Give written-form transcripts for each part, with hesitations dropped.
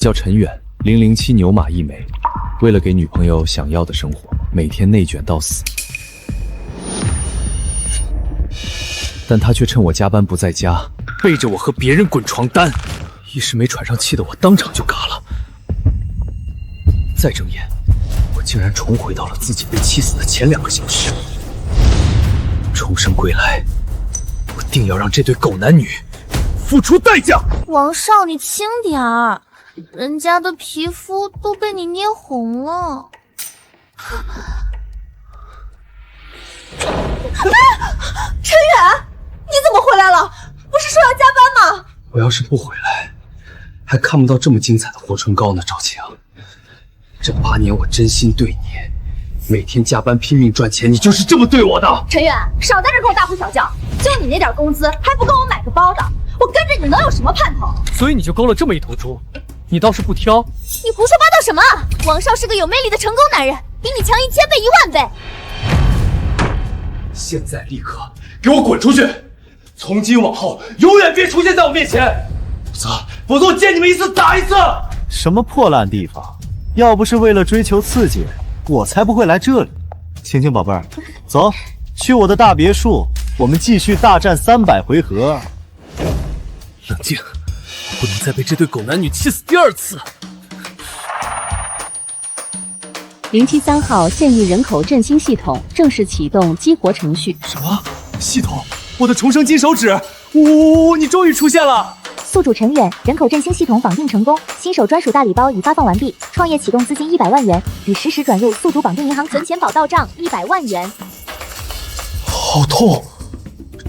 叫陈远，007牛马一枚。为了给女朋友想要的生活，每天内卷到死。但他却趁我加班不在家，背着我和别人滚床单。一时没喘上气的我当场就嘎了。再睁眼，我竟然重回到了自己被气死的前2个小时。重生归来，我定要让这对狗男女付出代价。王少，你轻点儿，人家的皮肤都被你捏红了。陈远，你怎么回来了？不是说要加班吗？我要是不回来，还看不到这么精彩的活春糕呢。赵晴，这8年我真心对你，每天加班拼命赚钱，你就是这么对我的。陈远，少在这给我大呼小叫！就你那点工资，还不够我买个包的，我跟着你能有什么盼头？所以你就勾了这么一头猪，你倒是不挑。你胡说八道什么？王少是个有魅力的成功男人，比你强1000倍10000倍。现在立刻给我滚出去！从今往后永远别出现在我面前，否则我见你们一次打一次。什么破烂地方？要不是为了追求刺激，我才不会来这里。晴晴宝贝儿，走，去我的大别墅，我们继续大战300回合。冷静，不能再被这对狗男女气死第2次。073号现役人口振兴系统正式启动激活程序。什么？系统？我的重生金手指！你终于出现了！宿主陈远，人口振兴系统绑定成功，新手专属大礼包已发放完毕，创业启动资金100万元，已实时转入宿主绑定银行存钱宝到账100万元。好痛，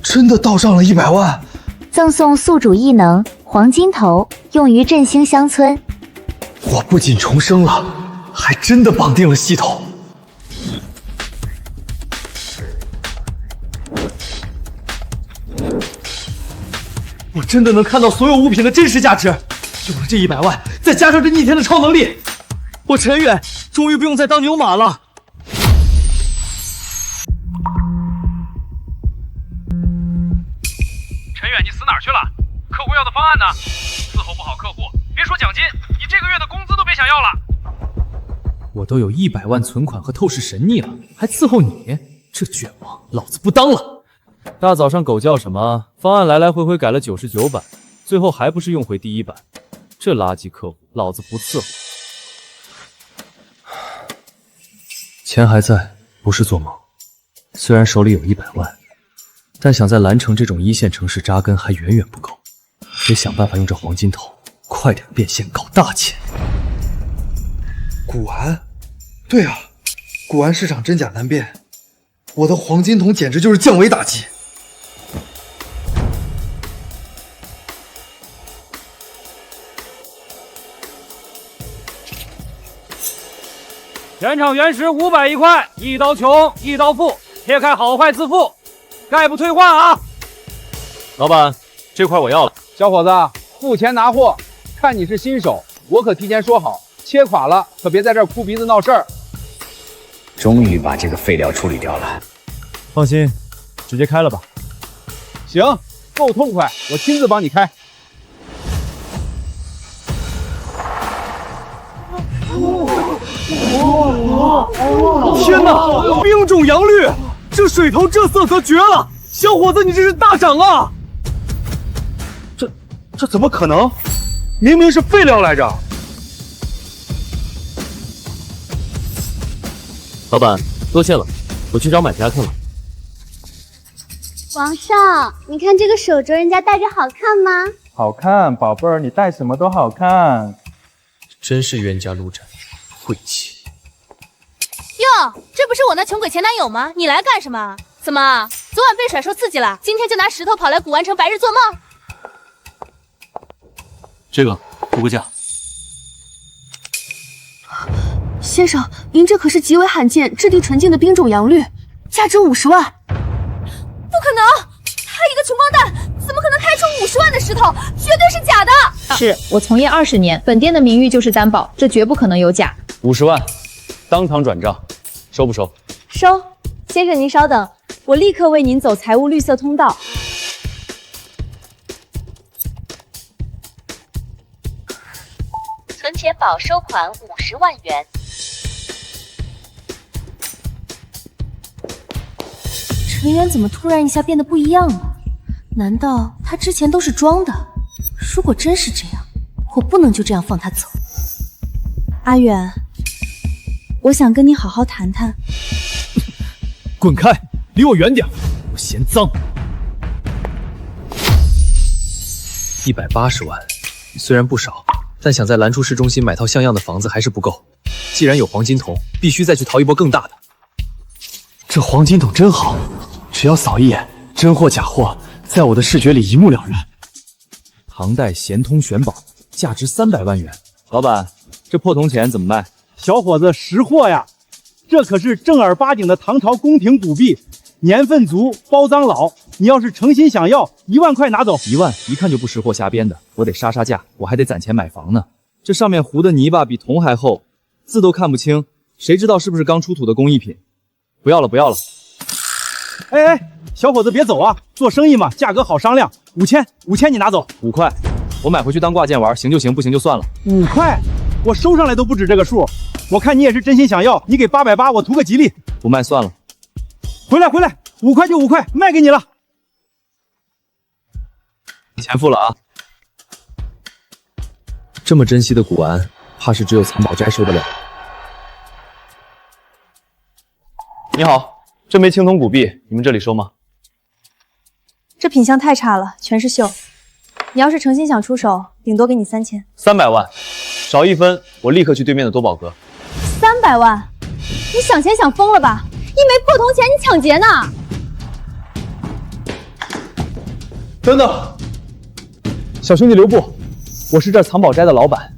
真的到账了100万！赠送宿主异能黄金头，用于振兴乡村。我不仅重生了，还真的绑定了系统。我真的能看到所有物品的真实价值，有了这100万，再加上这逆天的超能力，我陈远终于不用再当牛马了。陈远，你死哪儿去了？客户要的方案呢？伺候不好客户，别说奖金，你这个月的工资都别想要了。我都有100万存款和透视神匿了，还伺候你？这卷王，老子不当了！大早上狗叫什么？方案来来回回改了99版，最后还不是用回第1版？这垃圾客户，老子不伺候。钱还在，不是做梦。虽然手里有100万，但想在蓝城这种1线城市扎根还远远不够，得想办法用这黄金头快点变现搞大钱。古玩，对啊，古玩市场真假难辨，我的黄金桶简直就是降维打击。原厂原石500一块，一刀穷，一刀富，撇开好坏自负，概不退换啊！老板，这块我要了。小伙子，付钱拿货，看你是新手，我可提前说好，切垮了可别在这儿哭鼻子闹事儿。终于把这个废料处理掉了。放心，直接开了吧。行，够痛快，我亲自帮你开。天哪，冰种杨绿，这水头这色泽绝了！小伙子，你这是大涨啊！这怎么可能？明明是废料来着。老板，多谢了，我去找买家看了。王少，你看这个手镯，人家戴着好看吗？好看，宝贝儿，你戴什么都好看。真是冤家路窄，晦气。哟，这不是我那穷鬼前男友吗？你来干什么？怎么，昨晚被甩受刺激了？今天就拿石头跑来古玩城白日做梦？这个出个价。先生，您这可是极为罕见、质地纯净的冰种杨绿，价值50万。不可能，他一个穷光蛋，怎么可能开出50万的石头？绝对是假的。是我从业20年，本店的名誉就是担保，这绝不可能有假。50万，当场转账，收不收？收。先生您稍等，我立刻为您走财务绿色通道。陈存钱宝收款50万元。陈远怎么突然一下变得不一样了？难道他之前都是装的？如果真是这样，我不能就这样放他走。阿远，我想跟你好好谈谈。滚开，离我远点，我嫌脏。180万，虽然不少，但想在兰州市中心买套像样的房子还是不够。既然有黄金铜，必须再去淘一波更大的。这黄金桶真好，只要扫一眼，真货假货在我的视觉里一目了然。唐代咸通玄宝，价值300万元。老板，这破铜钱怎么卖？小伙子，识货呀！这可是正儿八经的唐朝宫廷古币，年份足，包脏老。你要是诚心想要，1万块拿走。1万，一看就不识货瞎编的。我得杀价，我还得攒钱买房呢。这上面糊的泥巴比铜还厚，字都看不清，谁知道是不是刚出土的工艺品？不要了，不要了。哎，小伙子别走啊！做生意嘛，价格好商量。5000你拿走。5块，我买回去当挂件玩，行就行，不行就算了。5块，我收上来都不止这个数。我看你也是真心想要，你给880，我图个吉利。不卖算了。回来，5块就5块，卖给你了。钱付了啊。这么珍惜的古玩，怕是只有藏宝斋收得了。你好，这枚青铜古币，你们这里收吗？这品相太差了，全是锈。你要是诚心想出手，顶多给你3000。300万，少1分，我立刻去对面的多宝阁。300万？你想钱想疯了吧？一枚破铜钱你抢劫呢？等等，小兄弟留步，我是这儿藏宝斋的老板，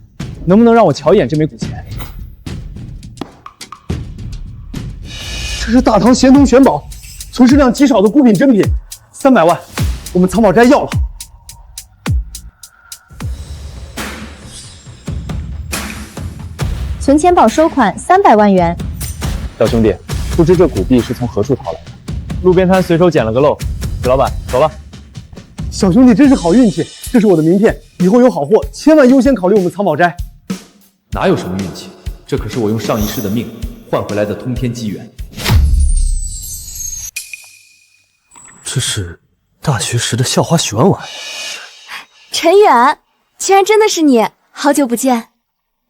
能不能让我瞧一眼这枚古钱？这是大唐咸通玄宝，存世量极少的孤品珍品，300万，我们藏宝斋要了。存钱宝收款300万元。小兄弟，不知这古币是从何处淘来的？路边摊随手捡了个漏。许老板，走了。小兄弟真是好运气，这是我的名片，以后有好货千万优先考虑我们藏宝斋。哪有什么运气，这可是我用上一世的命换回来的通天机缘。这是大学时的校花许婉婉。陈远，居然真的是你，好久不见。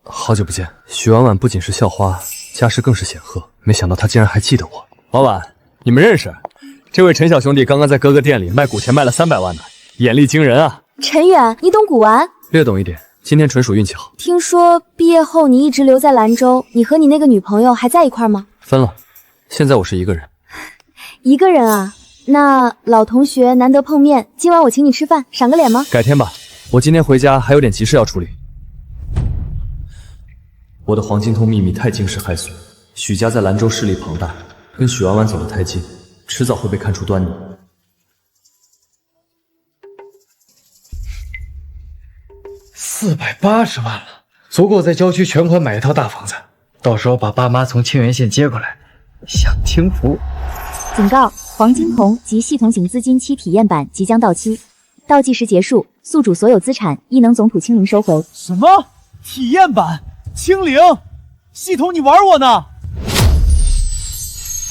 好久不见，许婉婉不仅是校花，家世更是显赫，没想到她竟然还记得我。老板，你们认识？这位陈小兄弟刚刚在哥哥店里卖古钱卖了300万呢，眼力惊人啊！陈远，你懂古玩？略懂一点，今天纯属运气好。听说毕业后你一直留在兰州，你和你那个女朋友还在一块吗？分了，现在我是一个人。一个人啊？那老同学难得碰面，今晚我请你吃饭，赏个脸吗？改天吧，我今天回家还有点急事要处理。我的黄金通秘密太惊世骇俗，许家在兰州势力庞大，跟许婉婉走得太近，迟早会被看出端倪。480万了，足够在郊区全款买一套大房子，到时候把爸妈从清源县接过来，享清福。警告：黄金铜及系统型资金期体验版即将到期，倒计时结束，宿主所有资产亦能总图清零收回。什么？体验版清零？系统你玩我呢？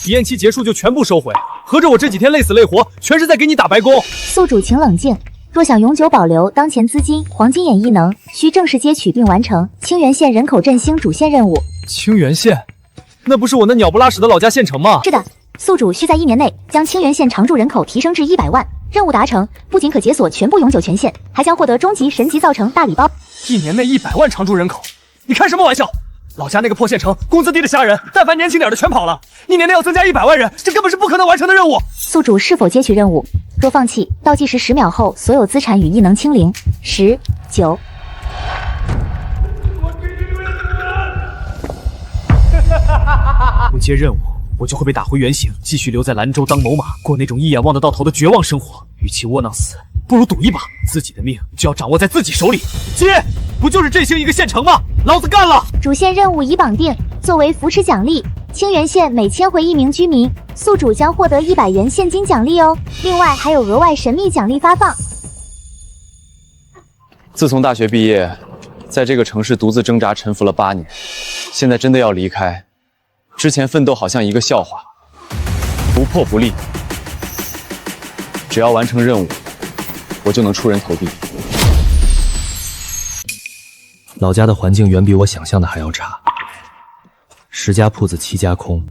体验期结束就全部收回，合着我这几天累死累活，全是在给你打白工。宿主请冷静，若想永久保留当前资金黄金眼异能，需正式接取并完成清源县人口振兴主线任务。清源县？那不是我那鸟不拉屎的老家县城吗？是的，宿主需在1年内将清源县常住人口提升至100万。任务达成，不仅可解锁全部永久权限，还将获得终极神级造成大礼包。1年内100万常住人口？你开什么玩笑？老家那个破县城，工资低的吓人，但凡年轻点的全跑了。1年内要增加100万人，这根本是不可能完成的任务。宿主是否接取任务？若放弃，倒计时10秒后，所有资产与异能清零。10、9。不接任务，我就会被打回原形，继续留在兰州当某马，过那种一眼望得到头的绝望生活。与其窝囊死，不如赌一把，自己的命就要掌握在自己手里。接，不就是振兴一个县城吗？老子干了！主线任务已绑定，作为扶持奖励，清源县每迁回1名居民，宿主将获得100元现金奖励哦。另外还有额外神秘奖励发放。自从大学毕业，在这个城市独自挣扎沉浮了8年，现在真的要离开。之前奋斗好像一个笑话，不破不立。只要完成任务，我就能出人头地。老家的环境远比我想象的还要差，10家铺子7家空，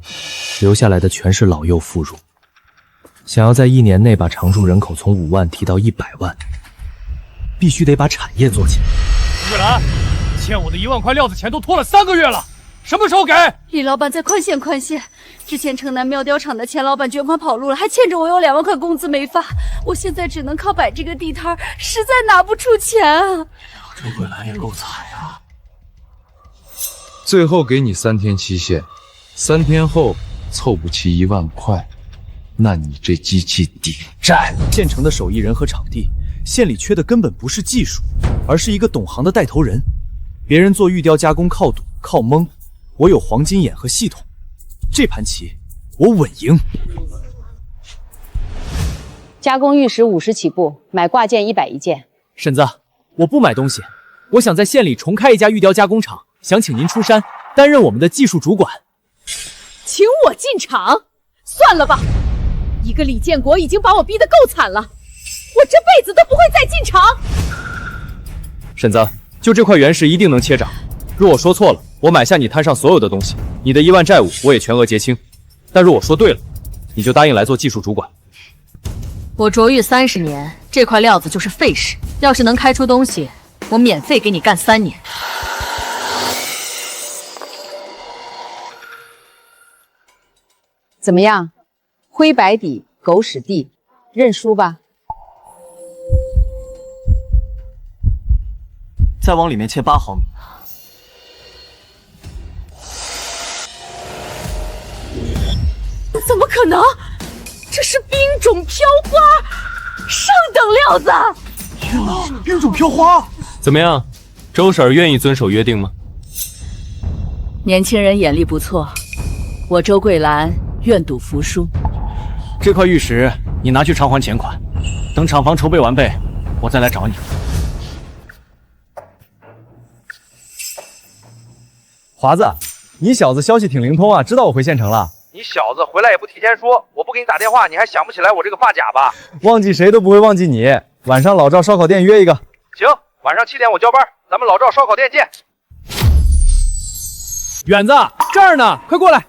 留下来的全是老幼妇孺。想要在1年内把常住人口从5万提到100万，必须得把产业做起来。玉兰，欠我的1万块料子钱都拖了3个月了，什么时候给？李老板再宽限宽限！之前城南苗雕厂的钱老板卷款跑路了，还欠着我有2万块工资没发，我现在只能靠摆这个地摊，实在拿不出钱啊！周桂兰也够惨呀！最后给你3天期限，3天后凑不齐1万块，那你这机器抵债。县城的手艺人和场地，县里缺的根本不是技术，而是一个懂行的带头人。别人做玉雕加工靠赌靠蒙，我有黄金眼和系统，这盘棋我稳赢。加工玉石50起步，买挂件100一件。婶子，我不买东西，我想在县里重开一家玉雕加工厂，想请您出山担任我们的技术主管。请我进厂？算了吧，一个李建国已经把我逼得够惨了，我这辈子都不会再进厂。婶子，就这块原石一定能切掌，若我说错了，我买下你摊上所有的东西，你的1万债务我也全额结清。但若我说对了，你就答应来做技术主管。我琢玉30年，这块料子就是废石，要是能开出东西，我免费给你干3年。怎么样？灰白底，狗屎地，认输吧。再往里面切8毫米。怎么可能？这是冰种飘花，上等料子！天哪，冰种飘花！怎么样，周婶愿意遵守约定吗？年轻人眼力不错，我周桂兰愿赌服输。这块玉石你拿去偿还钱款，等厂房筹备完备，我再来找你。华子，你小子消息挺灵通啊，知道我回县城了。你小子回来也不提前说，我不给你打电话，你还想不起来我这个发夹吧？忘记谁都不会忘记你。晚上老赵烧烤店约一个。行，晚上7点我交班，咱们老赵烧烤店见。远子，这儿呢，快过来。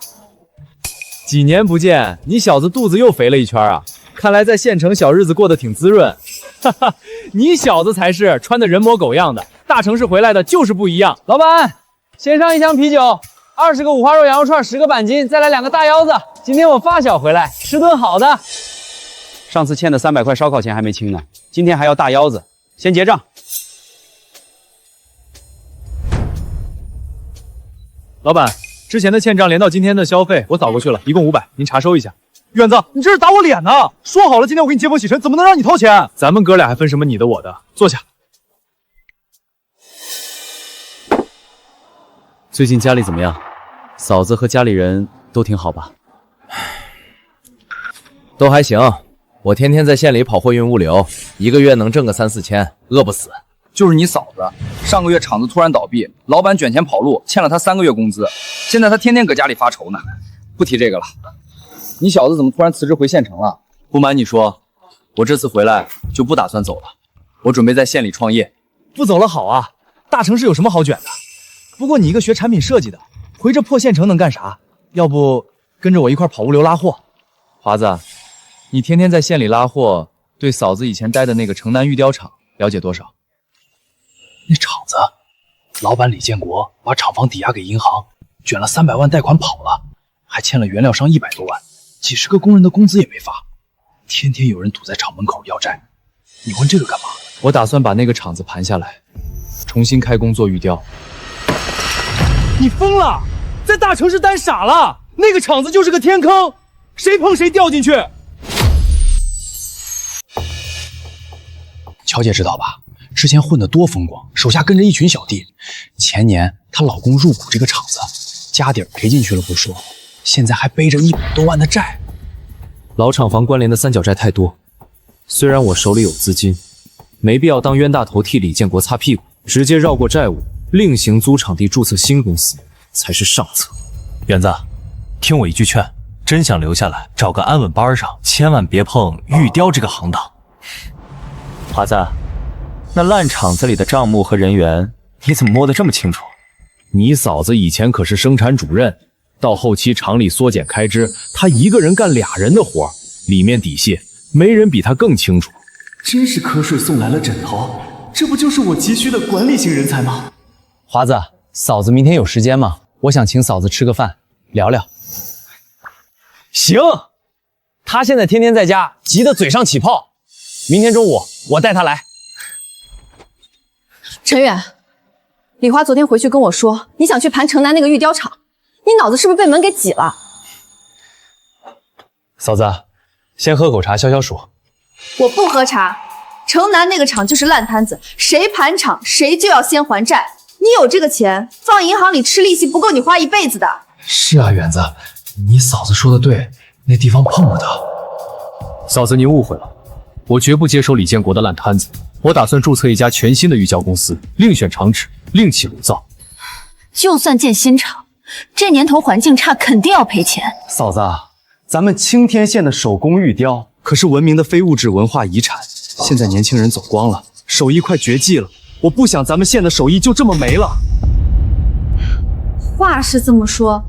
几年不见，你小子肚子又肥了一圈啊！看来在县城小日子过得挺滋润。哈哈，你小子才是穿的人模狗样的，大城市回来的就是不一样。老板，先上1箱啤酒，20个五花肉羊肉串，10个板筋，再来2个大腰子。今天我发小回来，吃顿好的。上次欠的300块烧烤钱还没清呢，今天还要大腰子，先结账。老板，之前的欠账连到今天的消费我扫过去了，一共500，您查收一下。远子，你这是打我脸呢！说好了今天我给你接风洗尘，怎么能让你掏钱？咱们哥俩还分什么你的我的？坐下。最近家里怎么样？嫂子和家里人都挺好吧？都还行，我天天在县里跑货运物流，一个月能挣个3、4千，饿不死。就是你嫂子，上个月厂子突然倒闭，老板卷钱跑路，欠了他3个月工资，现在他天天搁家里发愁呢。不提这个了，你小子怎么突然辞职回县城了？不瞒你说，我这次回来就不打算走了，我准备在县里创业。不走了好啊，大城市有什么好卷的？不过你一个学产品设计的，回这破县城能干啥？要不跟着我一块跑物流拉货？华子，你天天在县里拉货，对嫂子以前待的那个城南玉雕厂了解多少？那厂子，老板李建国把厂房抵押给银行，卷了300万贷款跑了，还欠了原料商100多万，几十个工人的工资也没发，天天有人堵在厂门口要债。你问这个干嘛？我打算把那个厂子盘下来，重新开工做玉雕。你疯了，在大城市待傻了，那个厂子就是个天坑，谁碰谁掉进去。乔姐知道吧？之前混得多风光，手下跟着一群小弟。前年她老公入股这个厂子，家底儿赔进去了不说，现在还背着100多万的债。老厂房关联的三角债太多，虽然我手里有资金，没必要当冤大头替李建国擦屁股，直接绕过债务，另行租场地注册新公司才是上策。园子，听我一句劝，真想留下来，找个安稳班上，千万别碰玉雕这个行当。华子，那烂厂子里的账目和人员，你怎么摸得这么清楚？你嫂子以前可是生产主任，到后期厂里缩减开支，她一个人干2人的活，里面底细没人比她更清楚。真是瞌睡送来了枕头，这不就是我急需的管理型人才吗？华子，嫂子明天有时间吗？我想请嫂子吃个饭，聊聊。行，她现在天天在家，急得嘴上起泡。明天中午我带她来。陈远，李华昨天回去跟我说，你想去盘城南那个玉雕厂，你脑子是不是被门给挤了？嫂子，先喝口茶消消暑。我不喝茶，城南那个厂就是烂摊子，谁盘厂谁就要先还债。你有这个钱，放银行里吃利息不够你花一辈子的。是啊，远子，你嫂子说的对，那地方碰不得。嫂子，您误会了，我绝不接手李建国的烂摊子。我打算注册一家全新的玉胶公司，另选厂址，另起炉灶。就算建新厂，这年头环境差，肯定要赔钱。嫂子，咱们青天县的手工玉雕可是闻名的非物质文化遗产，现在年轻人走光了，手艺快绝迹了。我不想咱们县的手艺就这么没了。话是这么说，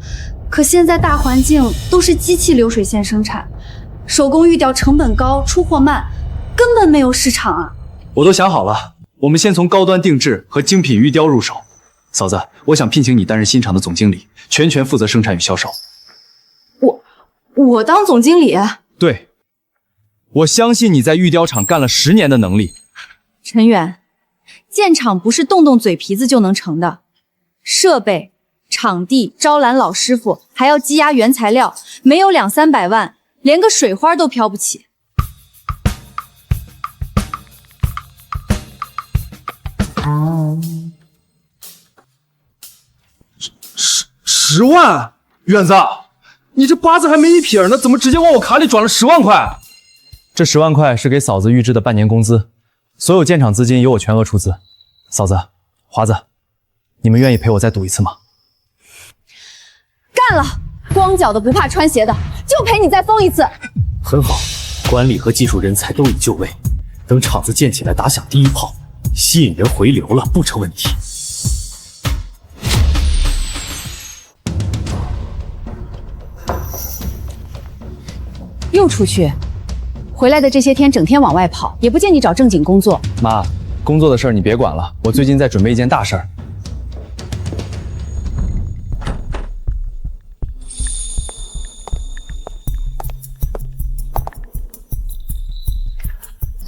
可现在大环境都是机器流水线生产，手工玉雕成本高，出货慢，根本没有市场啊。我都想好了，我们先从高端定制和精品玉雕入手。嫂子，我想聘请你担任新厂的总经理，全权负责生产与销售。我当总经理？对，我相信你在玉雕厂干了10年的能力。陈远，建厂不是动动嘴皮子就能成的，设备、场地、招揽老师傅，还要积压原材料，没有200-300万，连个水花都飘不起。10万，远子，你这八字还没一撇呢，怎么直接往我卡里转了10万块？这10万块是给嫂子预支的半年工资，所有建厂资金由我全额出资。嫂子，华子，你们愿意陪我再赌一次吗？干了！光脚的不怕穿鞋的，就陪你再疯一次。很好，管理和技术人才都已就位，等厂子建起来，打响第一炮，吸引人回流了不成问题。又出去，回来的这些天整天往外跑，也不见你找正经工作。妈，工作的事儿你别管了，我最近在准备一件大事儿。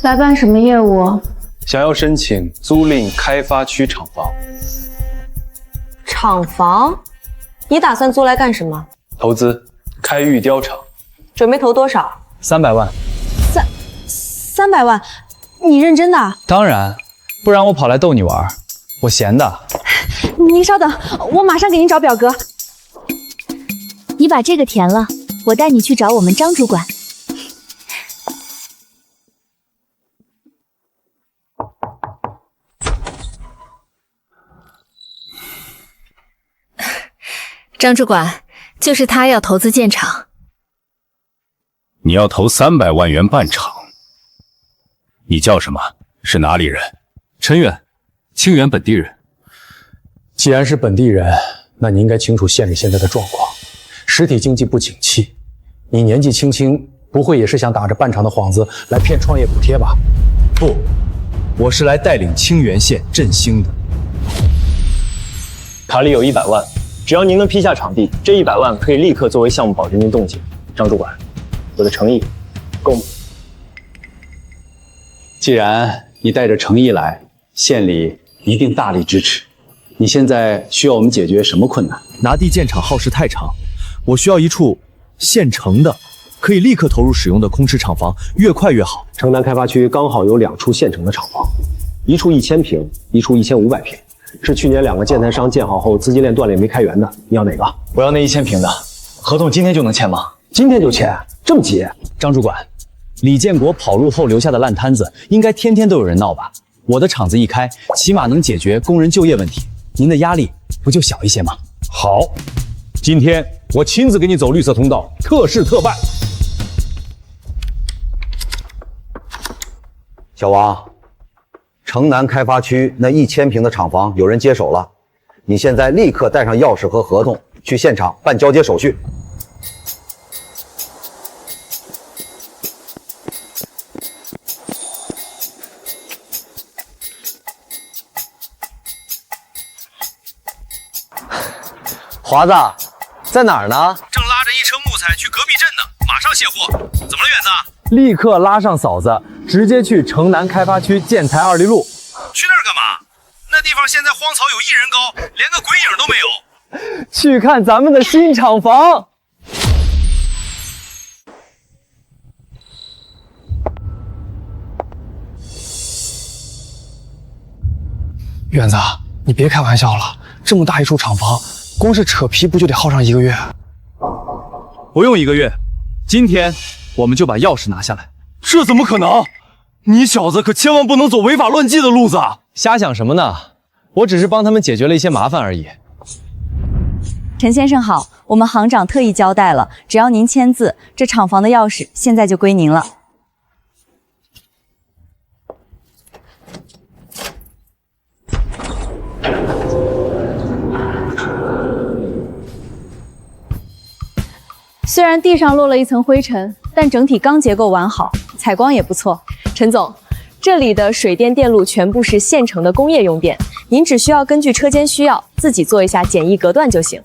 来办什么业务？想要申请租赁开发区厂房。厂房？你打算租来干什么？投资开玉雕厂。准备投多少？300万。300万？你认真的？当然，不然我跑来逗你玩，我闲的。您稍等，我马上给您找表格。你把这个填了，我带你去找我们张主管。张主管，就是他要投资建厂。你要投300万元办厂，你叫什么？是哪里人？陈远，清远本地人。既然是本地人，那你应该清楚县里现在的状况，实体经济不景气。你年纪轻轻，不会也是想打着办厂的幌子来骗创业补贴吧？不，我是来带领清源县振兴的。卡里有100万，只要您能批下场地，这100万可以立刻作为项目保证金冻结。张主管，我的诚意够吗？既然你带着诚意来，县里一定大力支持。你现在需要我们解决什么困难？拿地建厂耗时太长，我需要一处现成的、可以立刻投入使用的空置厂房，越快越好。城南开发区刚好有2处现成的厂房，一处1000平，一处1500平，是去年2个建材商建好后资金链断裂没开源的。你要哪个？我要那1000平的，合同今天就能签吗？今天就签？这么急？张主管，李建国跑路后留下的烂摊子，应该天天都有人闹吧？我的厂子一开，起码能解决工人就业问题。您的压力不就小一些吗？好，今天我亲自给你走绿色通道，特事特办。小王，城南开发区那1000平的厂房有人接手了，你现在立刻带上钥匙和合同去现场办交接手续。华子，在哪儿呢？正拉着一车木材去隔壁镇呢，马上卸货。怎么了，远子？立刻拉上嫂子，直接去城南开发区建材2里路。去那儿干嘛？那地方现在荒草有1人高，连个鬼影都没有。去看咱们的新厂房。远子，你别开玩笑了，这么大一处厂房，光是扯皮不就得耗上1个月？不用1个月，今天我们就把钥匙拿下来。这怎么可能？你小子可千万不能走违法乱纪的路子啊！瞎想什么呢？我只是帮他们解决了一些麻烦而已。陈先生好，我们行长特意交代了，只要您签字，这厂房的钥匙现在就归您了。虽然地上落了一层灰尘，但整体钢结构完好，采光也不错。陈总，这里的水电电路全部是现成的工业用电，您只需要根据车间需要自己做一下简易隔断就行。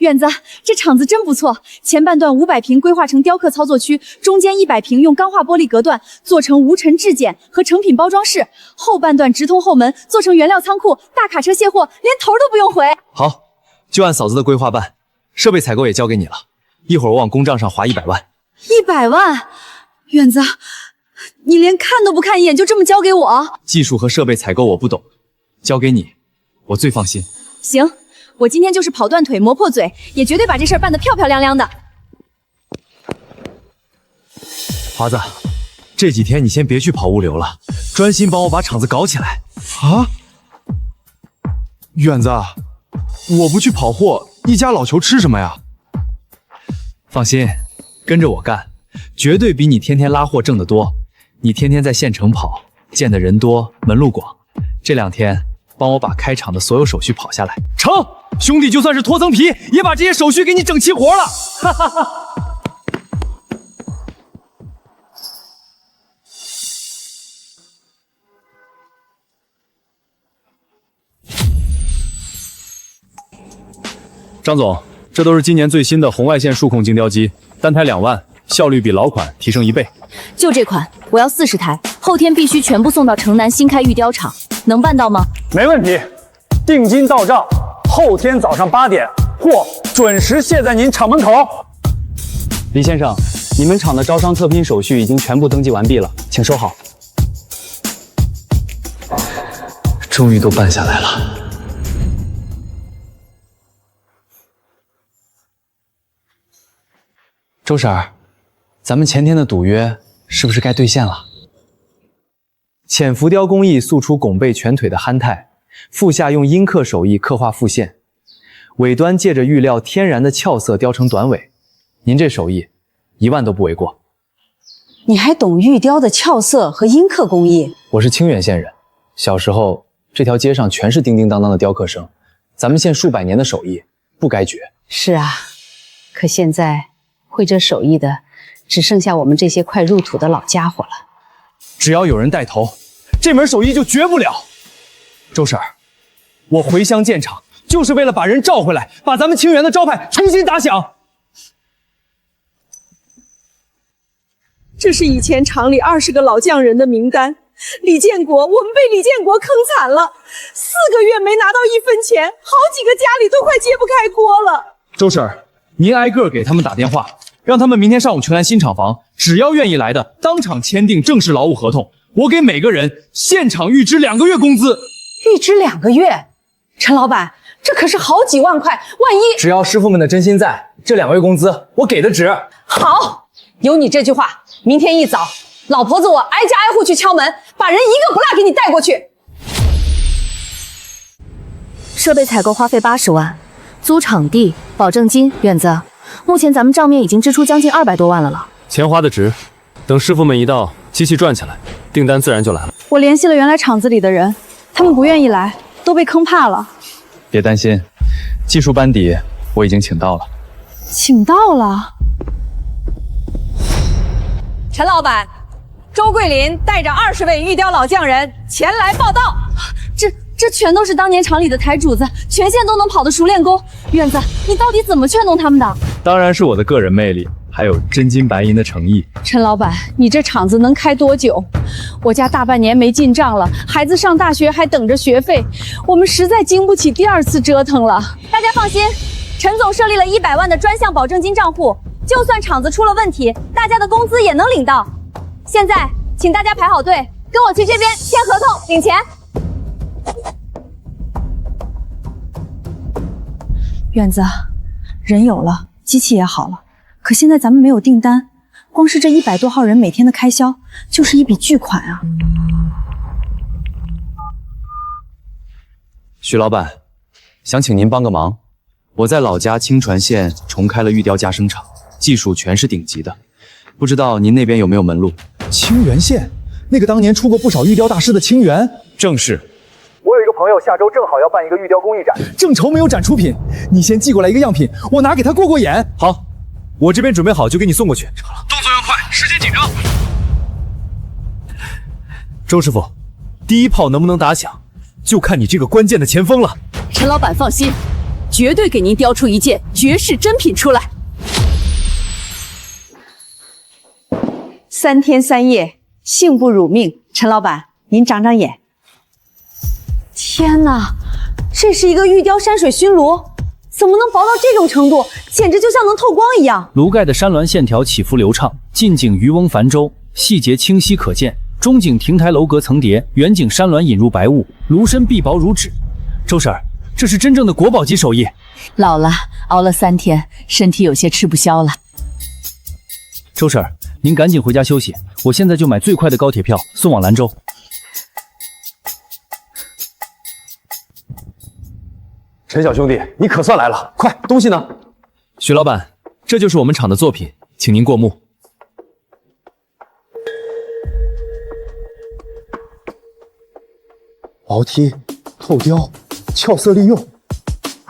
院子，这厂子真不错。前半段500平规划成雕刻操作区，中间100平用钢化玻璃隔断，做成无尘质检和成品包装室。后半段直通后门，做成原料仓库，大卡车卸货，连头都不用回。好，就按嫂子的规划办，设备采购也交给你了。一会儿我往公账上划100万。100万？院子，你连看都不看一眼，就这么交给我？技术和设备采购我不懂，交给你，我最放心。行。我今天就是跑断腿磨破嘴，也绝对把这事儿办得漂漂亮亮的。华子，这几天你先别去跑物流了，专心帮我把厂子搞起来。啊，远子，我不去跑货，一家老球吃什么呀？放心，跟着我干，绝对比你天天拉货挣得多。你天天在县城跑，见的人多，门路广。这2天帮我把开厂的所有手续跑下来。成，兄弟就算是脱层皮，也把这些手续给你整齐活了。哈哈哈。张总，这都是今年最新的红外线数控精雕机，单台2万，效率比老款提升1倍。就这款，我要40台，后天必须全部送到城南新开玉雕厂，能办到吗？没问题，定金到账，后天早上8点，货准时卸在您厂门口。李先生，你们厂的招商测评手续已经全部登记完毕了，请收好。终于都办下来了。周婶儿，咱们前天的赌约是不是该兑现了？浅浮雕工艺塑出拱背全腿的憨态，腹下用阴刻手艺刻画腹线，尾端借着玉料天然的俏色雕成短尾。您这手艺1万都不为过。你还懂玉雕的俏色和阴刻工艺？我是清远县人，小时候这条街上全是叮叮当当的雕刻声，咱们县数百年的手艺不该绝。是啊，可现在会这手艺的只剩下我们这些快入土的老家伙了。只要有人带头，这门手艺就绝不了。周婶儿，我回乡建厂就是为了把人召回来，把咱们清源的招牌重新打响。这是以前厂里20个老匠人的名单，李建国，我们被李建国坑惨了，4个月没拿到1分钱，好几个家里都快揭不开锅了。周婶儿，您挨个给他们打电话，让他们明天上午城南新厂房，只要愿意来的，当场签订正式劳务合同，我给每个人现场预支2个月工资。预支2个月？陈老板，这可是好几万块，万一……只要师傅们的真心在，这2个月工资我给的值。好，有你这句话，明天一早，老婆子我挨家挨户去敲门，把人一个不落给你带过去。设备采购花费80万，租场地、保证金、院子，目前咱们账面已经支出将近200多万了。钱花的值，等师傅们一到，机器转起来，订单自然就来了。我联系了原来厂子里的人，他们不愿意来，都被坑怕了。别担心，技术班底我已经请到了。请到了。陈老板，周桂林带着20位玉雕老匠人前来报道。这全都是当年厂里的台主子，全县都能跑的熟练工。院子，你到底怎么劝动他们的？当然是我的个人魅力，还有真金白银的诚意。陈老板，你这厂子能开多久？我家大半年没进账了，孩子上大学还等着学费，我们实在经不起第2次折腾了。大家放心，陈总设立了100万的专项保证金账户，就算厂子出了问题，大家的工资也能领到。现在，请大家排好队，跟我去这边签合同、领钱。院子，人有了，机器也好了，可现在咱们没有订单，光是这100多号人每天的开销就是一笔巨款啊。徐老板，想请您帮个忙。我在老家清船县重开了玉雕加生厂，技术全是顶级的，不知道您那边有没有门路？清源县，那个当年出过不少玉雕大师的清源，正是。我有一个朋友下周正好要办一个玉雕工艺展，正愁没有展出品，你先寄过来一个样品，我拿给他过眼。好，我这边准备好就给你送过去。动作要快，时间紧张。周师傅，第一炮能不能打响，就看你这个关键的前锋了。陈老板放心，绝对给您雕出一件绝世珍品出来。3天3夜，幸不辱命。陈老板，您长长眼。天哪，这是一个玉雕山水熏炉，怎么能薄到这种程度？简直就像能透光一样。炉盖的山峦线条起伏流畅，近景渔翁泛舟，细节清晰可见；中景亭台楼阁层叠，远景山峦隐入白雾，炉身壁薄如纸。周婶儿，这是真正的国宝级手艺。老了，熬了3天，身体有些吃不消了。周婶儿，您赶紧回家休息，我现在就买最快的高铁票送往兰州。陈小兄弟，你可算来了，快，东西呢？徐老板，这就是我们厂的作品，请您过目。薄梯、透雕、俏色利用，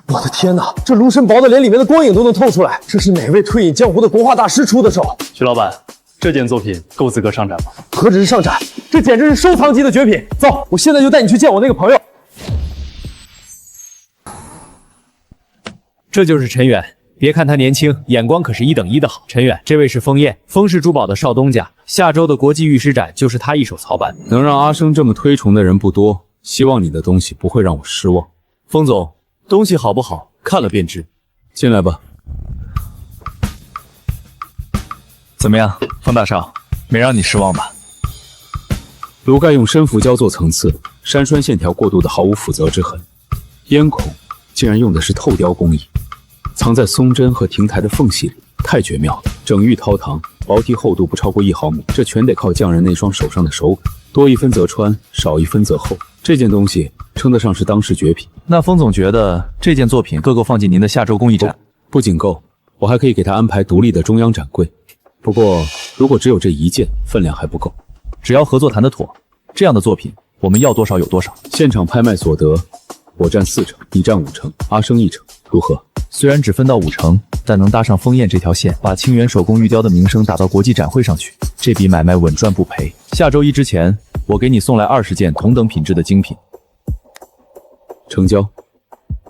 我的天哪，这炉身薄的连里面的光影都能透出来，这是哪位退隐江湖的国画大师出的手？徐老板，这件作品够资格上展吗？何止是上展，这简直是收藏级的绝品！走，我现在就带你去见我那个朋友。这就是陈远，别看他年轻，眼光可是1等1的好。陈远，这位是封燕，封氏珠宝的少东家，下周的国际玉石展就是他一手操办。能让阿生这么推崇的人不多，希望你的东西不会让我失望。封总，东西好不好，看了便知。进来吧。怎么样，封大少，没让你失望吧？炉盖用深浮胶做层次，山川线条过渡的毫无phủ泽之痕，烟孔竟然用的是透雕工艺，藏在松针和亭台的缝隙里，太绝妙了。整玉掏膛，薄体厚度不超过1毫米，这全得靠匠人那双手上的手感，多1分则穿，少1分则厚。这件东西称得上是当世绝品。那封总觉得这件作品够放进您的下周工艺展？不仅够，我还可以给他安排独立的中央展柜。不过，如果只有这一件，分量还不够。只要合作谈得妥，这样的作品我们要多少有多少。现场拍卖所得，我占4成，你占5成，阿生1成，如何？虽然只分到5成，但能搭上封燕这条线，把清源手工玉雕的名声打到国际展会上去，这笔买卖稳赚不赔。下周1之前，我给你送来20件同等品质的精品。成交，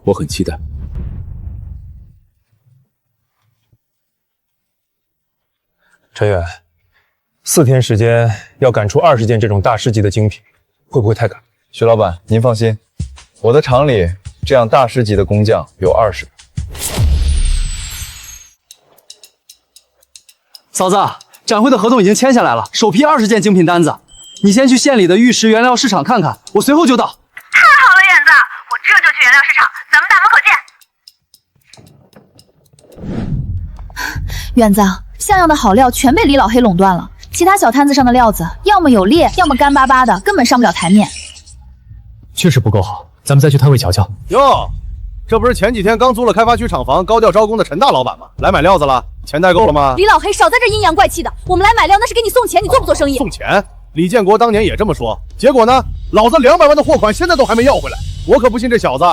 我很期待。陈远，4天时间要赶出20件这种大师级的精品，会不会太赶？徐老板，您放心，我的厂里这样大师级的工匠有20个。嫂子，展会的合同已经签下来了，首批20件精品单子，你先去县里的玉石原料市场看看，我随后就到。太好了，远子，我这就去原料市场，咱们大门口见。远子，像样的好料全被李老黑垄断了，其他小摊子上的料子要么有裂，要么干巴巴的，根本上不了台面。确实不够好，咱们再去摊位瞧瞧。哟，这不是前几天刚租了开发区厂房，高调招工的陈大老板吗？来买料子了，钱带够了吗？李老黑少在这阴阳怪气的，我们来买料那是给你送钱，你做不做生意？送钱？李建国当年也这么说，结果呢，老子200万的货款现在都还没要回来，我可不信这小子。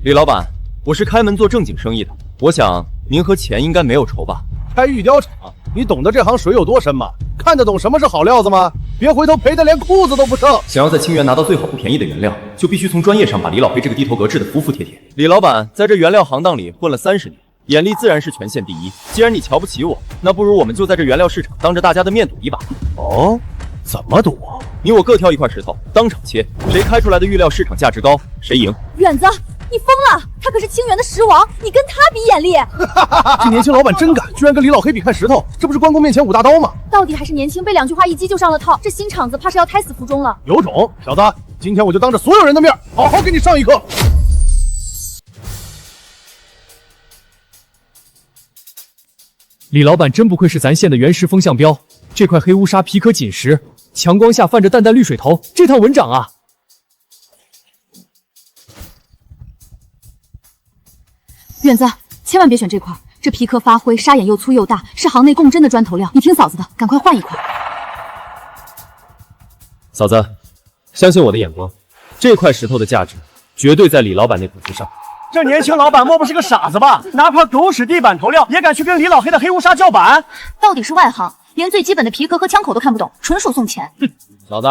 李老板，我是开门做正经生意的，我想您和钱应该没有仇吧？开玉雕厂，你懂得这行水有多深吗？看得懂什么是好料子吗？别回头赔得连裤子都不剩。想要在清源拿到最好不便宜的原料，就必须从专业上把李老黑这个低头革治得服服帖帖。李老板在这原料行当里混了30年，眼力自然是全县第一。既然你瞧不起我，那不如我们就在这原料市场当着大家的面赌一把。哦，怎么赌？你我各挑一块石头，当场切，谁开出来的玉料市场价值高，谁赢。远子，你疯了！他可是清源的石王，你跟他比眼力？这年轻老板真敢，居然跟李老黑比看石头，这不是关公面前舞大刀吗？到底还是年轻，被2句话一击就上了套。这新厂子怕是要胎死腹中了。有种，小子，今天我就当着所有人的面，好好给你上一课。李老板真不愧是咱县的原石风向标，这块黑乌沙皮壳紧实，强光下泛着淡淡绿水头，这趟稳涨啊！远子，千万别选这块，这皮壳发灰，沙眼又粗又大，是行内共真的砖头料。你听嫂子的，赶快换一块。嫂子，相信我的眼光，这块石头的价值绝对在李老板那幅之上。这年轻老板莫不是个傻子吧？拿块狗屎地板头料也敢去跟李老黑的黑乌沙叫板？到底是外行，连最基本的皮壳和枪口都看不懂，纯属送钱。嫂子，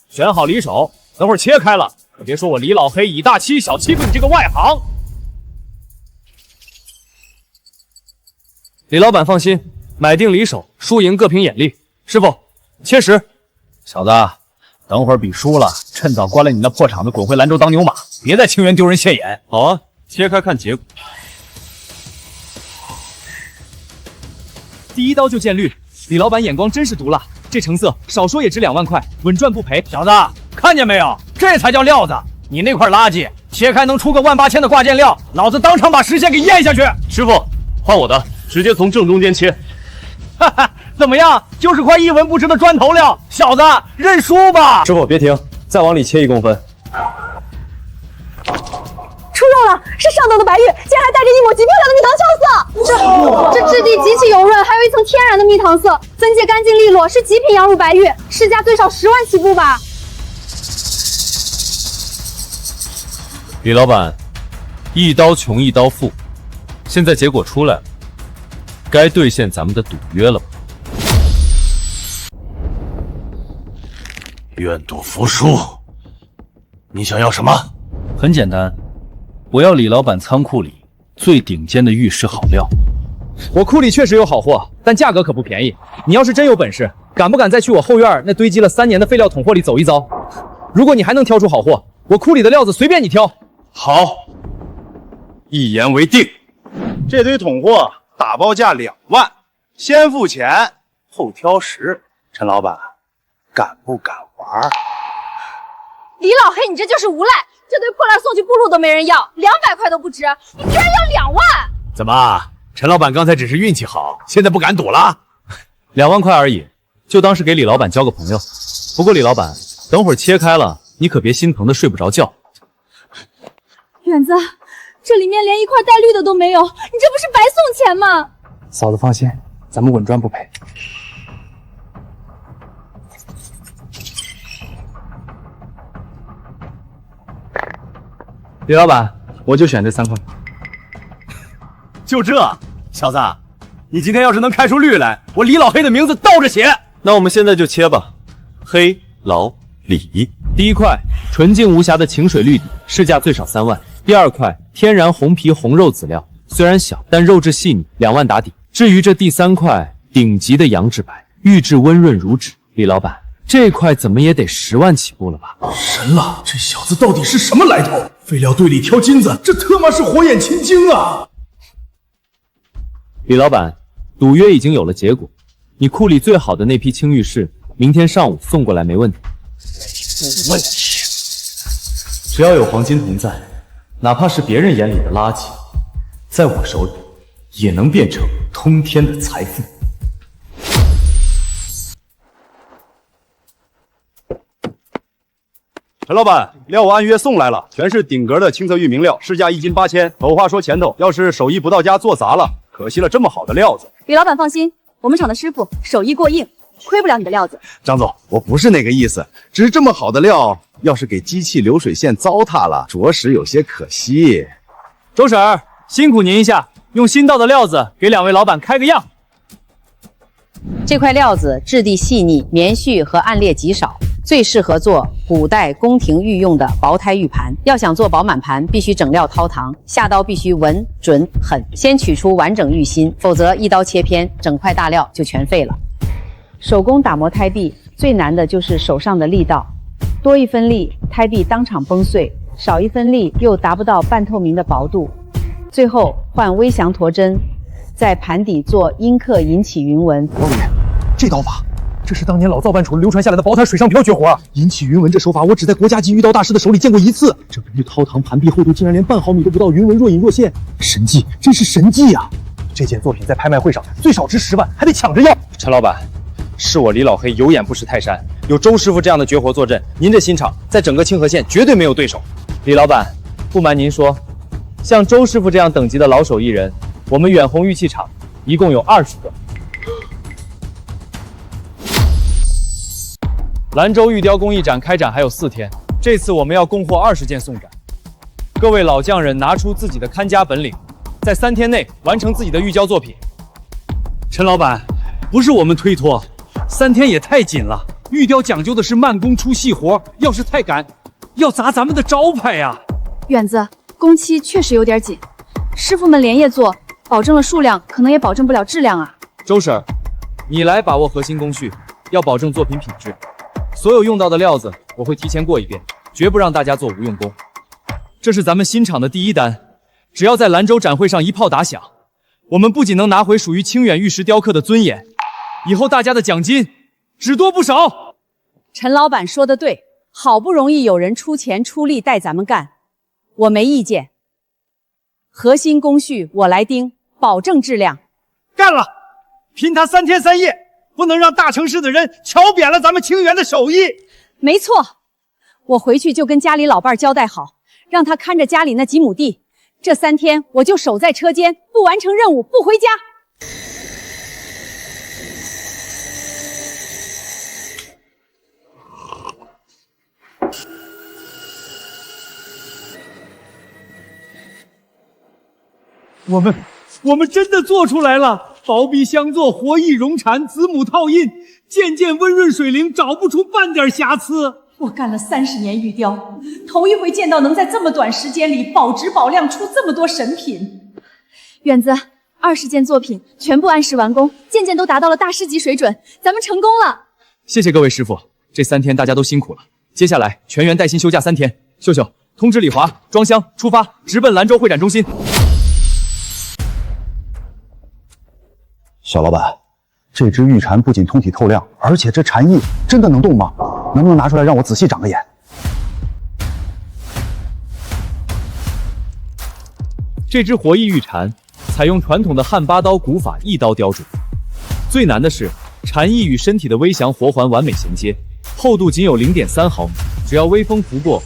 选好离手，等会儿切开了，可别说我李老黑以大欺小，欺负你这个外行。李老板放心，买定离手，输赢各凭眼力。师傅，切实。小子，等会儿比输了，趁早关了你那破厂子，滚回兰州当牛马，别在清源丢人现眼。好啊，切开看结果。第一刀就见绿，李老板眼光真是毒辣，这成色少说也值2万块，稳赚不赔。小子，看见没有？这才叫料子！你那块垃圾，切开能出个18000的挂件料，老子当场把实线给咽下去！师傅，换我的。直接从正中间切，哈哈，怎么样？就是块一文不值的砖头料，小子认输吧！师傅别停，再往里切1公分。出肉了，是上等的白玉，竟然还带着一抹极漂亮的蜜糖俏色。这质地极其油润，还有一层天然的蜜糖色，分界干净利落，是极品羊乳白玉，市价最少10万起步吧。李老板，一刀穷一刀富，现在结果出来了。该兑现咱们的赌约了吧？愿赌服输，你想要什么？很简单，我要李老板仓库里最顶尖的玉石好料。我库里确实有好货，但价格可不便宜。你要是真有本事，敢不敢再去我后院那堆积了3年的废料桶货里走一遭？如果你还能挑出好货，我库里的料子随便你挑。好，一言为定。这堆桶货打包价2万，先付钱后挑食。陈老板，敢不敢玩？李老黑，你这就是无赖！这堆破烂送去部落都没人要，200块都不值，你居然要2万！怎么，陈老板刚才只是运气好，现在不敢赌了？2万块而已，就当是给李老板交个朋友。不过李老板，等会儿切开了，你可别心疼的睡不着觉。远子，这里面连一块带绿的都没有，你这不是白送钱吗？嫂子放心，咱们稳赚不赔。李老板，我就选这3块。就这，小子，你今天要是能开出绿来，我李老黑的名字倒着写。那我们现在就切吧。黑老李，第一块纯净无瑕的晴水绿底，市价最少3万。第2块天然红皮红肉籽料，虽然小，但肉质细腻，2万打底。至于这第3块顶级的羊脂白，玉质温润如纸，李老板，这块怎么也得10万起步了吧？神了，这小子到底是什么来头？废料堆里挑金子，这他妈是火眼金睛啊！李老板，赌约已经有了结果，你库里最好的那批青玉饰，明天上午送过来没问题。没问题，只要有黄金同在，哪怕是别人眼里的垃圾，在我手里也能变成通天的财富。陈老板，料我按月送来了，全是顶格的青色玉明料，市价1斤8000。有话说前头，要是手艺不到家做砸了，可惜了这么好的料子。李老板放心，我们厂的师傅手艺过硬，亏不了你的料子。张总，我不是那个意思，只是这么好的料，要是给机器流水线糟蹋了，着实有些可惜。周婶儿，辛苦您一下，用新到的料子给2位老板开个样。这块料子质地细腻，棉絮和暗裂极少，最适合做古代宫廷御用的薄胎玉盘。要想做饱满盘，必须整料掏膛，下刀必须稳、准、狠。先取出完整玉心，否则一刀切偏，整块大料就全废了。手工打磨胎壁，最难的就是手上的力道，多一分力，胎壁当场崩碎；少一分力，又达不到半透明的薄度。最后换微祥驼针，在盘底做阴刻引起云纹。老李，这刀法，这是当年老造办处流传下来的薄胎水上漂绝活啊！引起云纹这手法，我只在国家级玉雕大师的手里见过一次。这根据掏膛盘壁厚度竟然连半毫米都不到，云纹若隐若现，神迹，真是神迹啊！这件作品在拍卖会上最少值10万，还得抢着要。陈老板，是我李老黑有眼不识泰山，有周师傅这样的绝活坐镇，您这新厂在整个清河县绝对没有对手。李老板，不瞒您说，像周师傅这样等级的老手艺人，我们远红玉器厂一共有20个。兰州玉雕工艺展开展还有4天，这次我们要供货20件送展。各位老匠人拿出自己的看家本领，在3天内完成自己的玉雕作品。陈老板，不是我们推脱，3天也太紧了。玉雕讲究的是慢工出细活，要是太赶，要砸咱们的招牌呀。远子，工期确实有点紧，师傅们连夜做，保证了数量，可能也保证不了质量啊。周婶，你来把握核心工序，要保证作品品质。所有用到的料子我会提前过一遍，绝不让大家做无用功。这是咱们新厂的第1单，只要在兰州展会上一炮打响，我们不仅能拿回属于清远玉石雕刻的尊严，以后大家的奖金只多不少。陈老板说的对，好不容易有人出钱出力带咱们干，我没意见。核心工序我来盯，保证质量。干了，拼他3天3夜，不能让大城市的人瞧扁了咱们清源的手艺。没错，我回去就跟家里老伴交代好，让他看着家里那几亩地。这3天我就守在车间，不完成任务不回家。我们真的做出来了！薄壁镶做，活艺融禅，子母套印，件件温润水灵，找不出半点瑕疵。我干了30年玉雕，头一回见到能在这么短时间里保质保量出这么多神品。远子，20件作品全部按时完工，件件都达到了大师级水准，咱们成功了！谢谢各位师傅，这3天大家都辛苦了。接下来全员带薪休假3天。秀秀，通知李华装箱出发，直奔兰州会展中心。小老板，这只玉蝉不仅通体透亮，而且这蝉翼真的能动吗？能不能拿出来让我仔细长个眼？这只活艺玉蝉采用传统的汉8刀古法一刀雕琢，最难的是蝉翼与身体的微祥活环完美衔接，厚度仅有0.3毫米，只要微风拂过，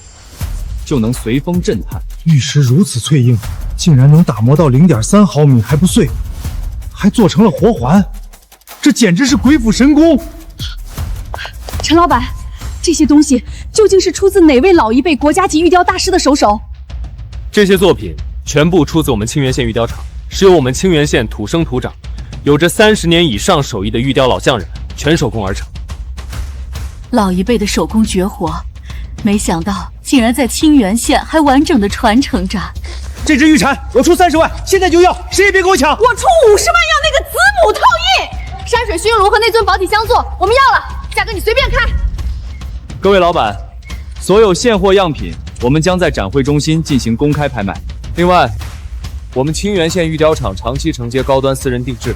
就能随风震颤。玉石如此脆硬，竟然能打磨到0.3毫米还不碎，还做成了活环，这简直是鬼斧神工！陈老板，这些东西究竟是出自哪位老一辈国家级玉雕大师的手手？这些作品全部出自我们清源县玉雕厂，是由我们清源县土生土长、有着30年以上手艺的玉雕老匠人全手工而成。老一辈的手工绝活，没想到竟然在清源县还完整的传承着。这只玉蝉我出30万，现在就要，谁也别给我抢！我出50万要那个子母套印。山水熏炉和那尊宝体相座，我们要了，价格你随便开。各位老板，所有现货样品我们将在展会中心进行公开拍卖。另外，我们清源县玉雕厂长期承接高端私人定制，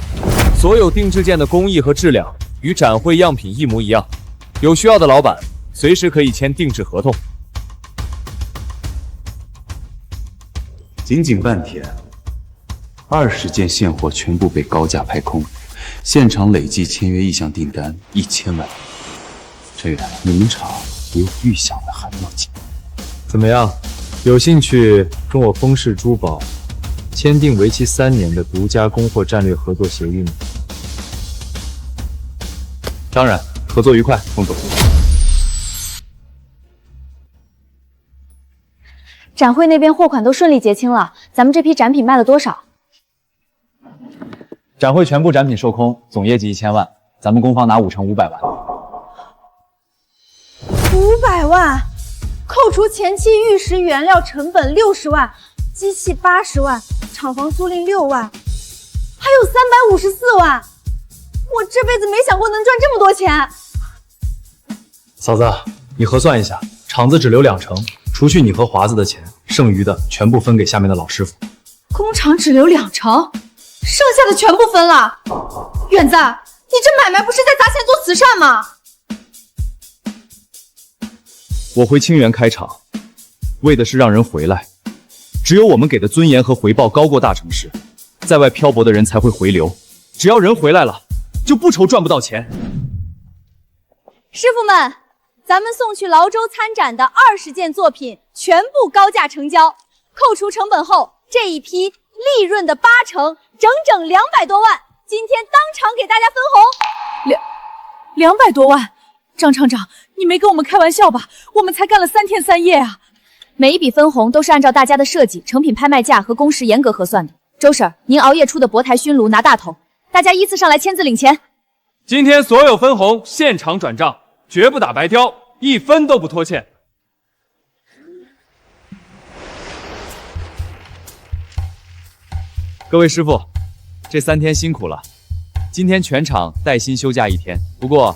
所有定制件的工艺和质量与展会样品一模一样。有需要的老板随时可以签定制合同。仅仅半天， 20件现货全部被高价拍空，现场累计签约意向订单1000万。陈远，你们厂比我预想的还要紧。怎么样？有兴趣跟我丰氏珠宝签订为期3年的独家供货战略合作协议吗？当然，合作愉快，冯总。展会那边货款都顺利结清了，咱们这批展品卖了多少？展会全部展品售空，总业绩1000万，咱们公方拿5成500万。500万，扣除前期玉石原料成本60万，机器80万，厂房租赁6万，还有354万。我这辈子没想过能赚这么多钱。嫂子，你核算一下，厂子只留2成，除去你和华子的钱，剩余的全部分给下面的老师傅。工厂只留2成，剩下的全部分了。远子，你这买卖不是在砸钱做慈善吗？我回清源开厂，为的是让人回来。只有我们给的尊严和回报高过大城市，在外漂泊的人才会回流。只要人回来了，就不愁赚不到钱。师傅们，咱们送去劳州参展的20件作品全部高价成交，扣除成本后，这一批利润的8成，整整200多万。今天当场给大家分红。200多万，张厂长，你没跟我们开玩笑吧？我们才干了3天3夜啊！每一笔分红都是按照大家的设计、成品拍卖价和工时严格核算的。周婶，您熬夜出的博台熏炉拿大头，大家依次上来签字领钱。今天所有分红现场转账，绝不打白条，1分都不拖欠。各位师傅，这3天辛苦了。今天全场带薪休假1天，不过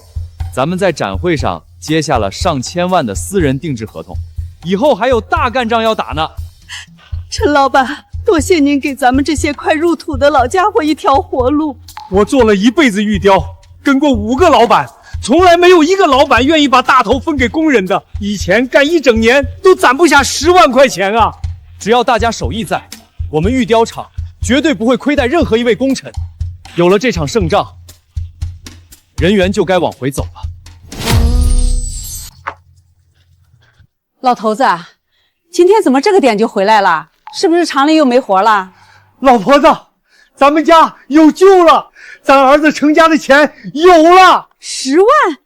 咱们在展会上接下了上千万的私人定制合同，以后还有大干仗要打呢。陈老板，多谢您给咱们这些快入土的老家伙一条活路。我做了一辈子玉雕，跟过5个老板，从来没有一个老板愿意把大头分给工人的。以前干1整年都攒不下10万块钱啊！只要大家手艺在，我们玉雕厂绝对不会亏待任何一位功臣。有了这场胜仗，人员就该往回走了。老头子，今天怎么这个点就回来了？是不是厂里又没活了？老婆子，咱们家有救了，咱儿子成家的钱有了。10万？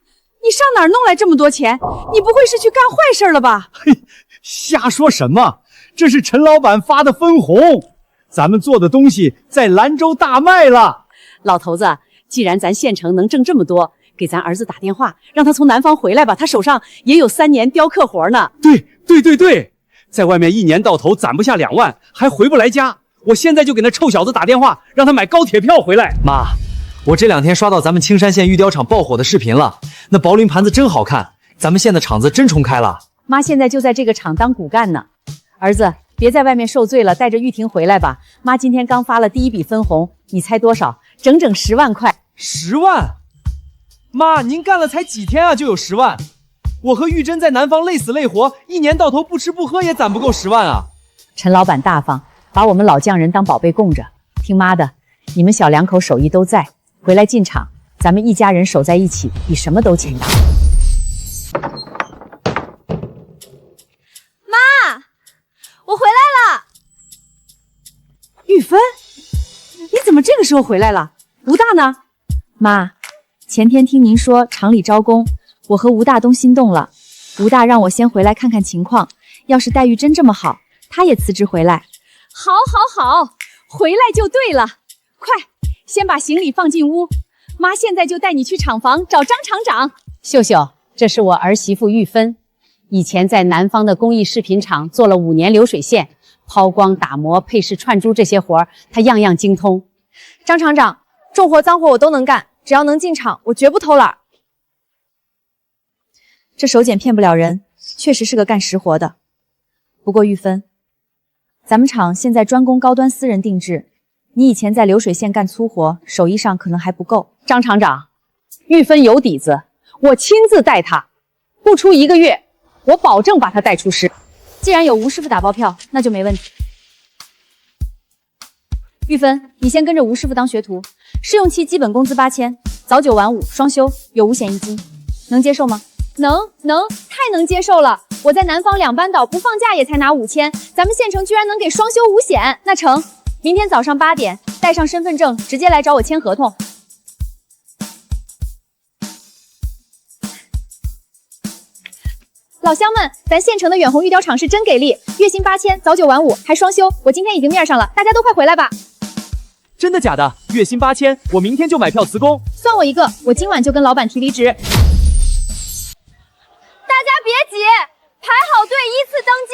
你上哪儿弄来这么多钱？你不会是去干坏事了吧？嘿，瞎说什么？这是陈老板发的分红，咱们做的东西在兰州大卖了。老头子，既然咱县城能挣这么多，给咱儿子打电话，让他从南方回来吧，他手上也有3年雕刻活呢。对，在外面1年到头攒不下2万，还回不来家。我现在就给那臭小子打电话，让他买高铁票回来。妈，我这2天刷到咱们青山县玉雕厂爆火的视频了，那薄鳞盘子真好看，咱们县的厂子真重开了。妈现在就在这个厂当骨干呢。儿子，别在外面受罪了，带着玉婷回来吧。妈今天刚发了第1笔分红，你猜多少？整整10万块。10万？妈，您干了才几天啊，就有10万？我和玉珍在南方累死累活，1年到头不吃不喝也攒不够10万啊。陈老板大方，把我们老匠人当宝贝供着。听妈的，你们小2口手艺都在，回来进厂，咱们一家人守在一起，比什么都强大。妈，我回来了。玉芬，你怎么这个时候回来了？吴大呢？妈，前天听您说厂里招工，我和吴大东心动了。吴大让我先回来看看情况，要是待遇真这么好，他也辞职回来。好，回来就对了。快，先把行李放进屋，妈现在就带你去厂房找张厂长。秀秀，这是我儿媳妇玉芬，以前在南方的工艺饰品厂做了5年流水线，抛光、打磨、配饰、串珠这些活她样样精通。张厂长，重活脏活我都能干，只要能进厂，我绝不偷懒。这手剪骗不了人，确实是个干实活的。不过玉芬，咱们厂现在专攻高端私人定制，你以前在流水线干粗活，手艺上可能还不够。张厂长，玉芬有底子，我亲自带她，不出1个月，我保证把她带出师。既然有吴师傅打包票，那就没问题。玉芬，你先跟着吴师傅当学徒，试用期基本工资8000，早9晚5，双休，有5险1金，能接受吗？能，太能接受了。我在南方2班倒，不放假也才拿5000，咱们县城居然能给双休5险，那成。明天早上8点，带上身份证，直接来找我签合同。老乡们，咱县城的远红玉雕厂是真给力，月薪8000，早9晚5，还双休。我今天已经面上了，大家都快回来吧。真的假的？月薪8000，我明天就买票辞工。算我一个，我今晚就跟老板提离职。大家别急，排好队依次登记。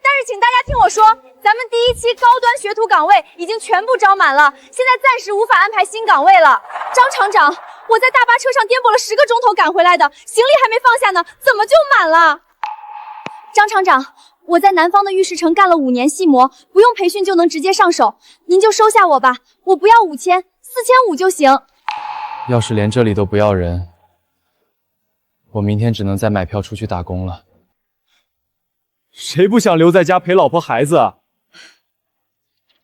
但是请大家听我说，咱们第1期高端学徒岗位已经全部招满了，现在暂时无法安排新岗位了。张厂长，我在大巴车上颠簸了10个钟头赶回来的，行李还没放下呢，怎么就满了？张厂长，我在南方的玉石城干了5年细模，不用培训就能直接上手，您就收下我吧，我不要5000，4500就行。要是连这里都不要人，我明天只能再买票出去打工了。谁不想留在家陪老婆孩子啊？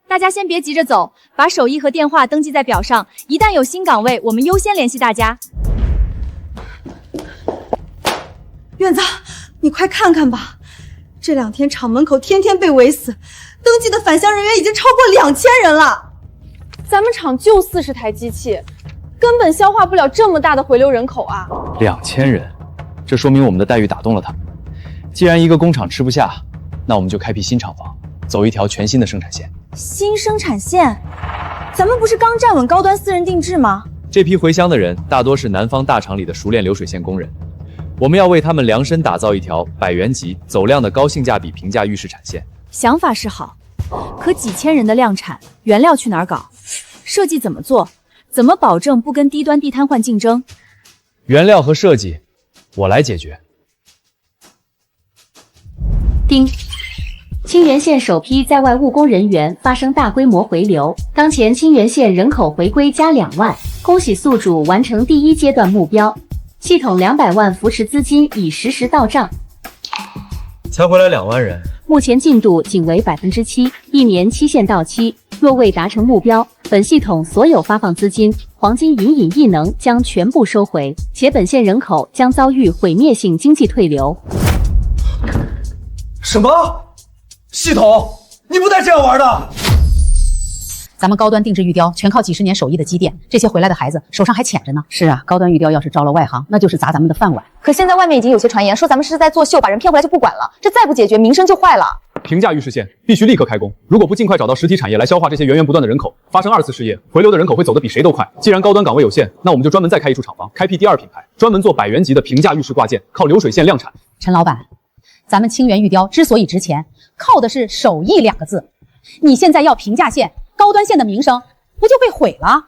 大家先别急着走，把手艺和电话登记在表上，一旦有新岗位，我们优先联系大家。院子，你快看看吧，这2天厂门口天天被围死，登记的返乡人员已经超过2000人了。咱们厂就40台机器，根本消化不了这么大的回流人口啊！2000人，这说明我们的待遇打动了他们。既然一个工厂吃不下，那我们就开辟新厂房，走一条全新的生产线。新生产线？咱们不是刚站稳高端私人定制吗？这批回乡的人大多是南方大厂里的熟练流水线工人，我们要为他们量身打造一条100元级走量的高性价比平价玉石产线。想法是好，可几千人的量产，原料去哪儿搞？设计怎么做？怎么保证不跟低端地摊换竞争？原料和设计，我来解决。丁，清源县首批在外务工人员发生大规模回流，当前清源县人口回归加2万，恭喜宿主完成第1阶段目标，系统200万扶持资金已实时到账。才回来2万人，目前进度仅为7%，1年期限到期，若未达成目标，本系统所有发放资金、黄金隐隐异能将全部收回，且本县人口将遭遇毁灭性经济退流。什么？系统，你不带这样玩的！咱们高端定制玉雕全靠几10年手艺的积淀，这些回来的孩子手上还浅着呢。是啊，高端玉雕要是招了外行，那就是砸咱们的饭碗。可现在外面已经有些传言说咱们是在作秀，把人骗回来就不管了，这再不解决，名声就坏了。平价玉石线必须立刻开工，如果不尽快找到实体产业来消化这些源源不断的人口，发生2次失业，回流的人口会走得比谁都快。既然高端岗位有限，那我们就专门再开一处厂房，开辟第2品牌，专门做100元级的平价玉石挂件，靠流水线量产。陈老板，咱们清源玉雕之所以值钱，靠的是手艺2个字。你现在要平价线、高端线的名声，不就被毁了？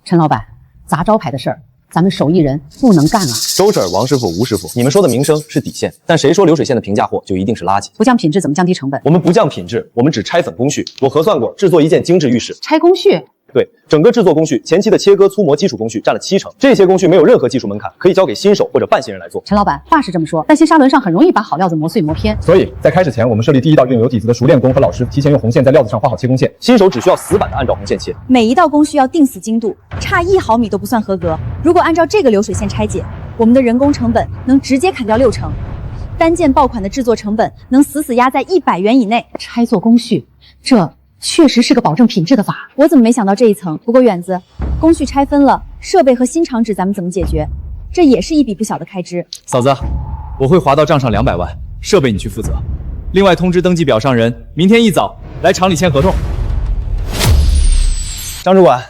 陈老板，砸招牌的事儿，咱们手艺人不能干了。周婶、王师傅、吴师傅，你们说的名声是底线，但谁说流水线的平价货就一定是垃圾？不降品质怎么降低成本？我们不降品质，我们只拆粉工序。我核算过，制作一件精致玉石，拆工序。对，整个制作工序前期的切割、粗磨基础工序占了70%，这些工序没有任何技术门槛，可以交给新手或者半新人来做。陈老板，话是这么说，但新砂轮上很容易把好料子磨碎磨偏。所以在开始前，我们设立第1道运流底子的熟练工和老师，提前用红线在料子上画好切工线，新手只需要死板的按照红线切。每一道工序要定死精度，差1毫米都不算合格。如果按照这个流水线拆解，我们的人工成本能直接砍掉60%，单件爆款的制作成本能死死压在100元以内。拆做工序，这确实是个保证品质的法。我怎么没想到这一层？不过远子，工序拆分了，设备和新厂址咱们怎么解决？这也是一笔不小的开支。嫂子，我会划到账上200万，设备你去负责。另外通知登记表上人，明天一早来厂里签合同。张主管，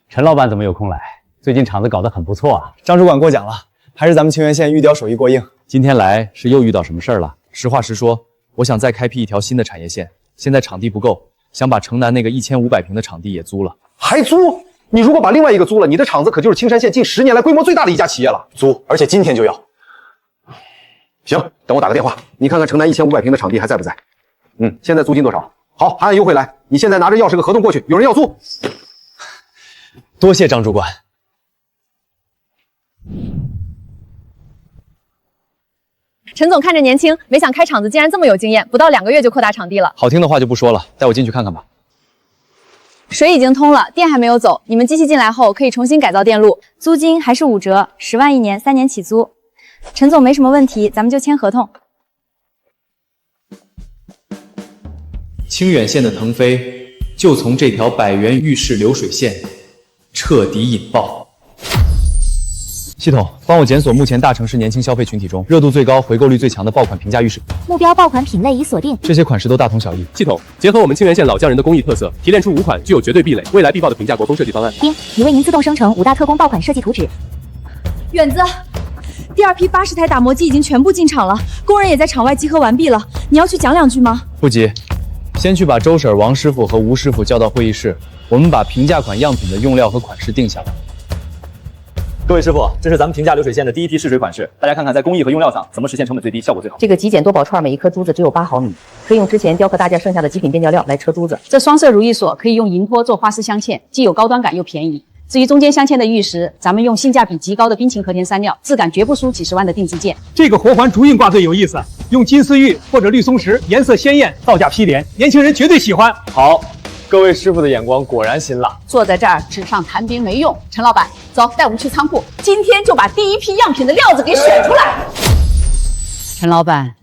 陈老板怎么有空来？最近厂子搞得很不错啊。张主管过奖了，还是咱们清源县玉雕手艺过硬。今天来是又遇到什么事儿了？实话实说，我想再开辟一条新的产业线。现在场地不够，想把城南那个1500平的场地也租了。还租？你如果把另外一个租了，你的厂子可就是青山县近10年来规模最大的一家企业了。租，而且今天就要。行，等我打个电话，你看看城南1500平的场地还在不在？现在租金多少？好，还按优惠来。你现在拿着钥匙和合同过去，有人要租。多谢张主管。陈总看着年轻，没想开厂子竟然这么有经验，不到2个月就扩大场地了。好听的话就不说了，带我进去看看吧。水已经通了，电还没有走。你们机器进来后可以重新改造电路，租金还是5折，10万1年，3年起租。陈总没什么问题，咱们就签合同。清远县的腾飞就从这条百元浴室流水线彻底引爆。系统，帮我检索目前大城市年轻消费群体中热度最高、回购率最强的爆款平价浴室。目标爆款品类已锁定，这些款式都大同小异。系统结合我们清源县老匠人的工艺特色，提炼出5款具有绝对壁垒、未来必爆的平价国风设计方案。丁，已为您自动生成5大特工爆款设计图纸。远子，第2批80台打磨机已经全部进场了，工人也在场外集合完毕了。你要去讲2句吗？不急，先去把周婶、王师傅和吴师傅叫到会议室，我们把平价款样品的用料和款式定下来。各位师傅，这是咱们平价流水线的第1批试水款式，大家看看在工艺和用料上怎么实现成本最低、效果最好。这个极简多宝串每一颗珠子只有8毫米，可以用之前雕刻大件剩下的极品边角料来车珠子。这双色如意锁可以用银托做花丝镶嵌，既有高端感又便宜。至于中间镶嵌的玉石，咱们用性价比极高的冰琴和田3料，质感绝不输几10万的定制件。这个活环竹印挂最有意思，用金丝玉或者绿松石，颜色鲜艳，造价批廉，年轻人绝对喜欢。好，各位师傅的眼光果然辛辣。坐在这儿纸上谈兵没用，陈老板，走，带我们去仓库，今天就把第1批样品的料子给选出来。陈老板，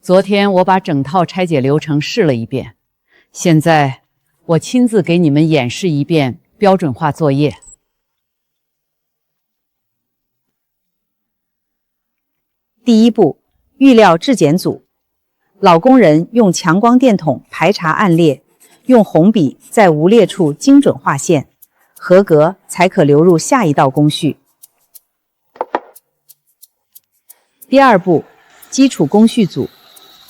昨天我把整套拆解流程试了一遍，现在我亲自给你们演示一遍标准化作业。第1步，预料质检组，老工人用强光电筒排查案列，用红笔在无列处精准划线，合格才可流入下一道工序。第2步，基础工序组，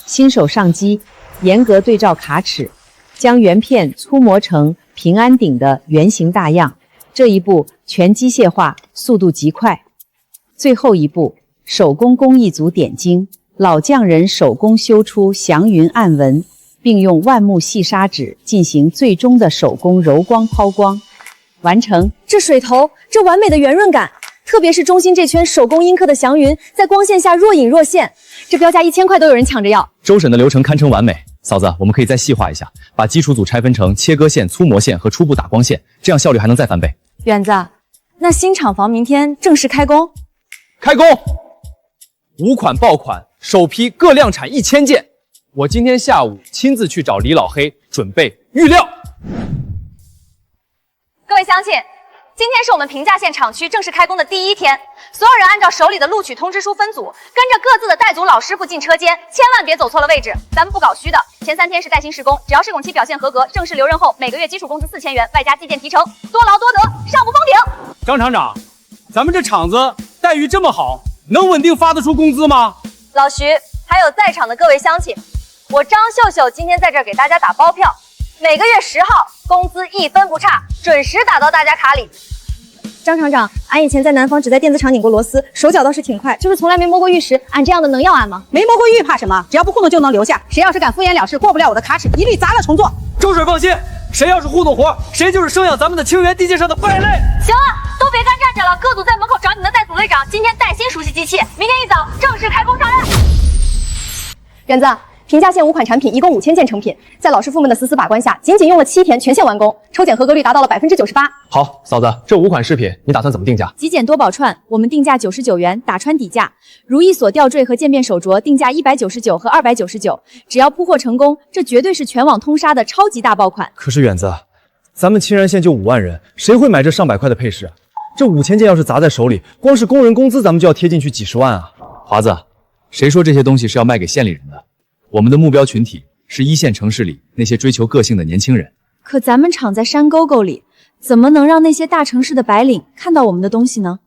新手上机，严格对照卡尺，将圆片粗磨成平安顶的圆形大样。这一步全机械化，速度极快。最后一步，手工工艺组点睛，老匠人手工修出祥云暗纹，并用万木细砂纸进行最终的手工柔光抛光，完成。这水头，这完美的圆润感，特别是中心这圈手工阴刻的祥云，在光线下若隐若现，这标价1000块都有人抢着要。周婶的流程堪称完美，嫂子，我们可以再细化一下，把基础组拆分成切割线、粗磨线和初步打光线，这样效率还能再翻倍。远子，那新厂房明天正式开工？开工！5款爆款，首批各量产1000件。我今天下午亲自去找李老黑准备预料。各位乡亲，今天是我们平价县厂区正式开工的第1天，所有人按照手里的录取通知书分组，跟着各自的带组老师傅进车间，千万别走错了位置。咱们不搞虚的，前3天是带薪施工，只要试工期表现合格，正式留任后每个月基础工资4000元，外加计件提成，多劳多得，上不封顶。张厂长，咱们这厂子待遇这么好，能稳定发得出工资吗？老徐，还有在场的各位乡亲，我张秀秀今天在这儿给大家打包票，每个月10号工资1分不差，准时打到大家卡里。张厂长，俺以前在南方只在电子厂拧过螺丝，手脚倒是挺快，就是从来没摸过玉石。俺这样的能要俺吗？没摸过玉怕什么？只要不糊弄就能留下。谁要是敢敷衍了事，过不了我的卡尺，一律砸了重做。周水放心，谁要是糊弄活，谁就是生养咱们的清源地界上的败类。行了，都别干站着了，各组在门口找你们的带组队长，今天带薪熟悉机器，明天一早正式开工上任。远子，平价县5款产品，一共5000件成品，在老师傅们的死死把关下，仅用了7天全线完工，抽检合格率达到了98%。好，嫂子，这5款饰品你打算怎么定价？极简多宝串，我们定价99元，打穿底价；如意锁吊坠和渐变手镯定价199和299，只要铺货成功，这绝对是全网通杀的超级大爆款。可是远子，咱们清源县就5万人，谁会买这上百块的配饰？这5000件要是砸在手里，光是工人工资咱们就要贴进去几十万啊！华子，谁说这些东西是要卖给县里人的？我们的目标群体是1线城市里那些追求个性的年轻人。可咱们厂在山沟沟里，怎么能让那些大城市的白领看到我们的东西呢？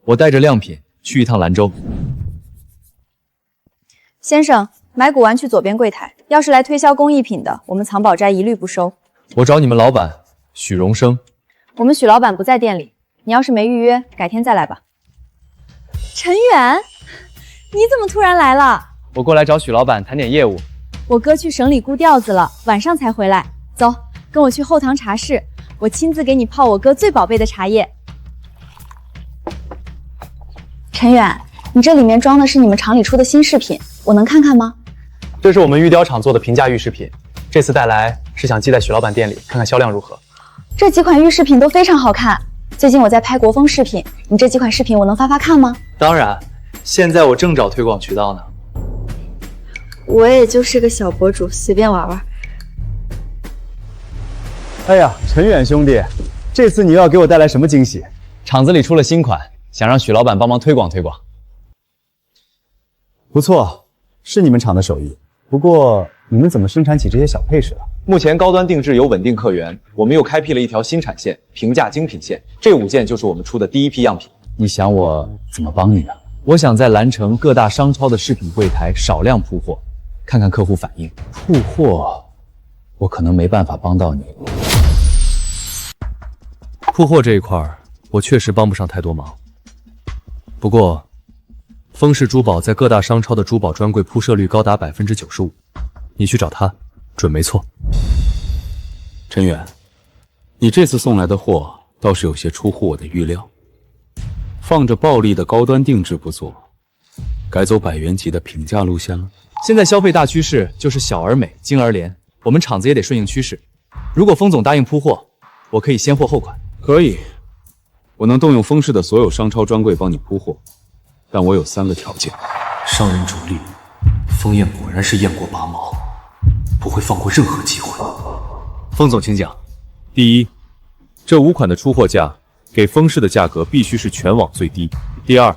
我带着样品去一趟兰州。先生，买古玩去左边柜台，要是来推销工艺品的，我们藏宝斋一律不收。我找你们老板许荣生。我们许老板不在店里，你要是没预约，改天再来吧。陈远，你怎么突然来了？我过来找许老板谈点业务。我哥去省里估调子了，晚上才回来。走，跟我去后堂茶室，我亲自给你泡我哥最宝贝的茶叶。陈远，你这里面装的是你们厂里出的新饰品，我能看看吗？这是我们玉雕厂做的平价玉饰品，这次带来是想寄在许老板店里看看销量如何。这几款浴饰品都非常好看。最近我在拍国风饰品，你这几款饰品我能发看吗？当然，现在我正找推广渠道呢。我也就是个小博主，随便玩玩。哎呀，陈远兄弟，这次你又要给我带来什么惊喜？厂子里出了新款，想让许老板帮忙推广推广。不错，是你们厂的手艺。不过你们怎么生产起这些小配饰了？目前高端定制有稳定客源，我们又开辟了一条新产线——平价精品线。这5件就是我们出的第一批样品。你想我怎么帮你呢？我想在蓝城各大商超的饰品柜台少量铺货，看看客户反应。铺货，我可能没办法帮到你。铺货这一块我确实帮不上太多忙。不过，丰氏珠宝在各大商超的珠宝专柜铺设率高达95%，你去找他，准没错。陈远，你这次送来的货倒是有些出乎我的预料，放着暴利的高端定制不做，改走100元级的平价路线了。现在消费大趋势就是小而美，精而廉，我们厂子也得顺应趋势。如果丰总答应铺货，我可以先货后款。可以，我能动用丰氏的所有商超专柜帮你铺货，但我有3个条件。商人逐利，丰燕果然是雁过拔毛，不会放过任何机会。丰总，请讲。第一，这5款的出货价给丰氏的价格必须是全网最低。第二，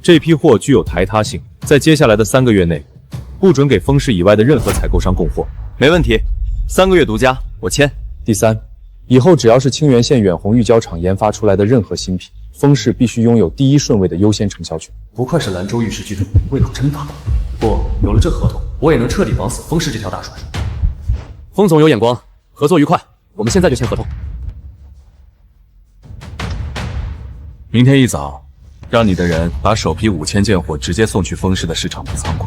这批货具有排他性，在接下来的3个月内，不准给丰氏以外的任何采购商供货。没问题，3个月独家，我签。第三，以后只要是清源县远红玉胶厂研发出来的任何新品，丰氏必须拥有第1顺位的优先承销权。不愧是兰州玉石巨头，胃口真大。不，有了这合同，我也能彻底绑死丰氏这条大船。丰总有眼光，合作愉快，我们现在就签合同。明天一早，让你的人把首批5000件货直接送去丰氏的市场部仓库，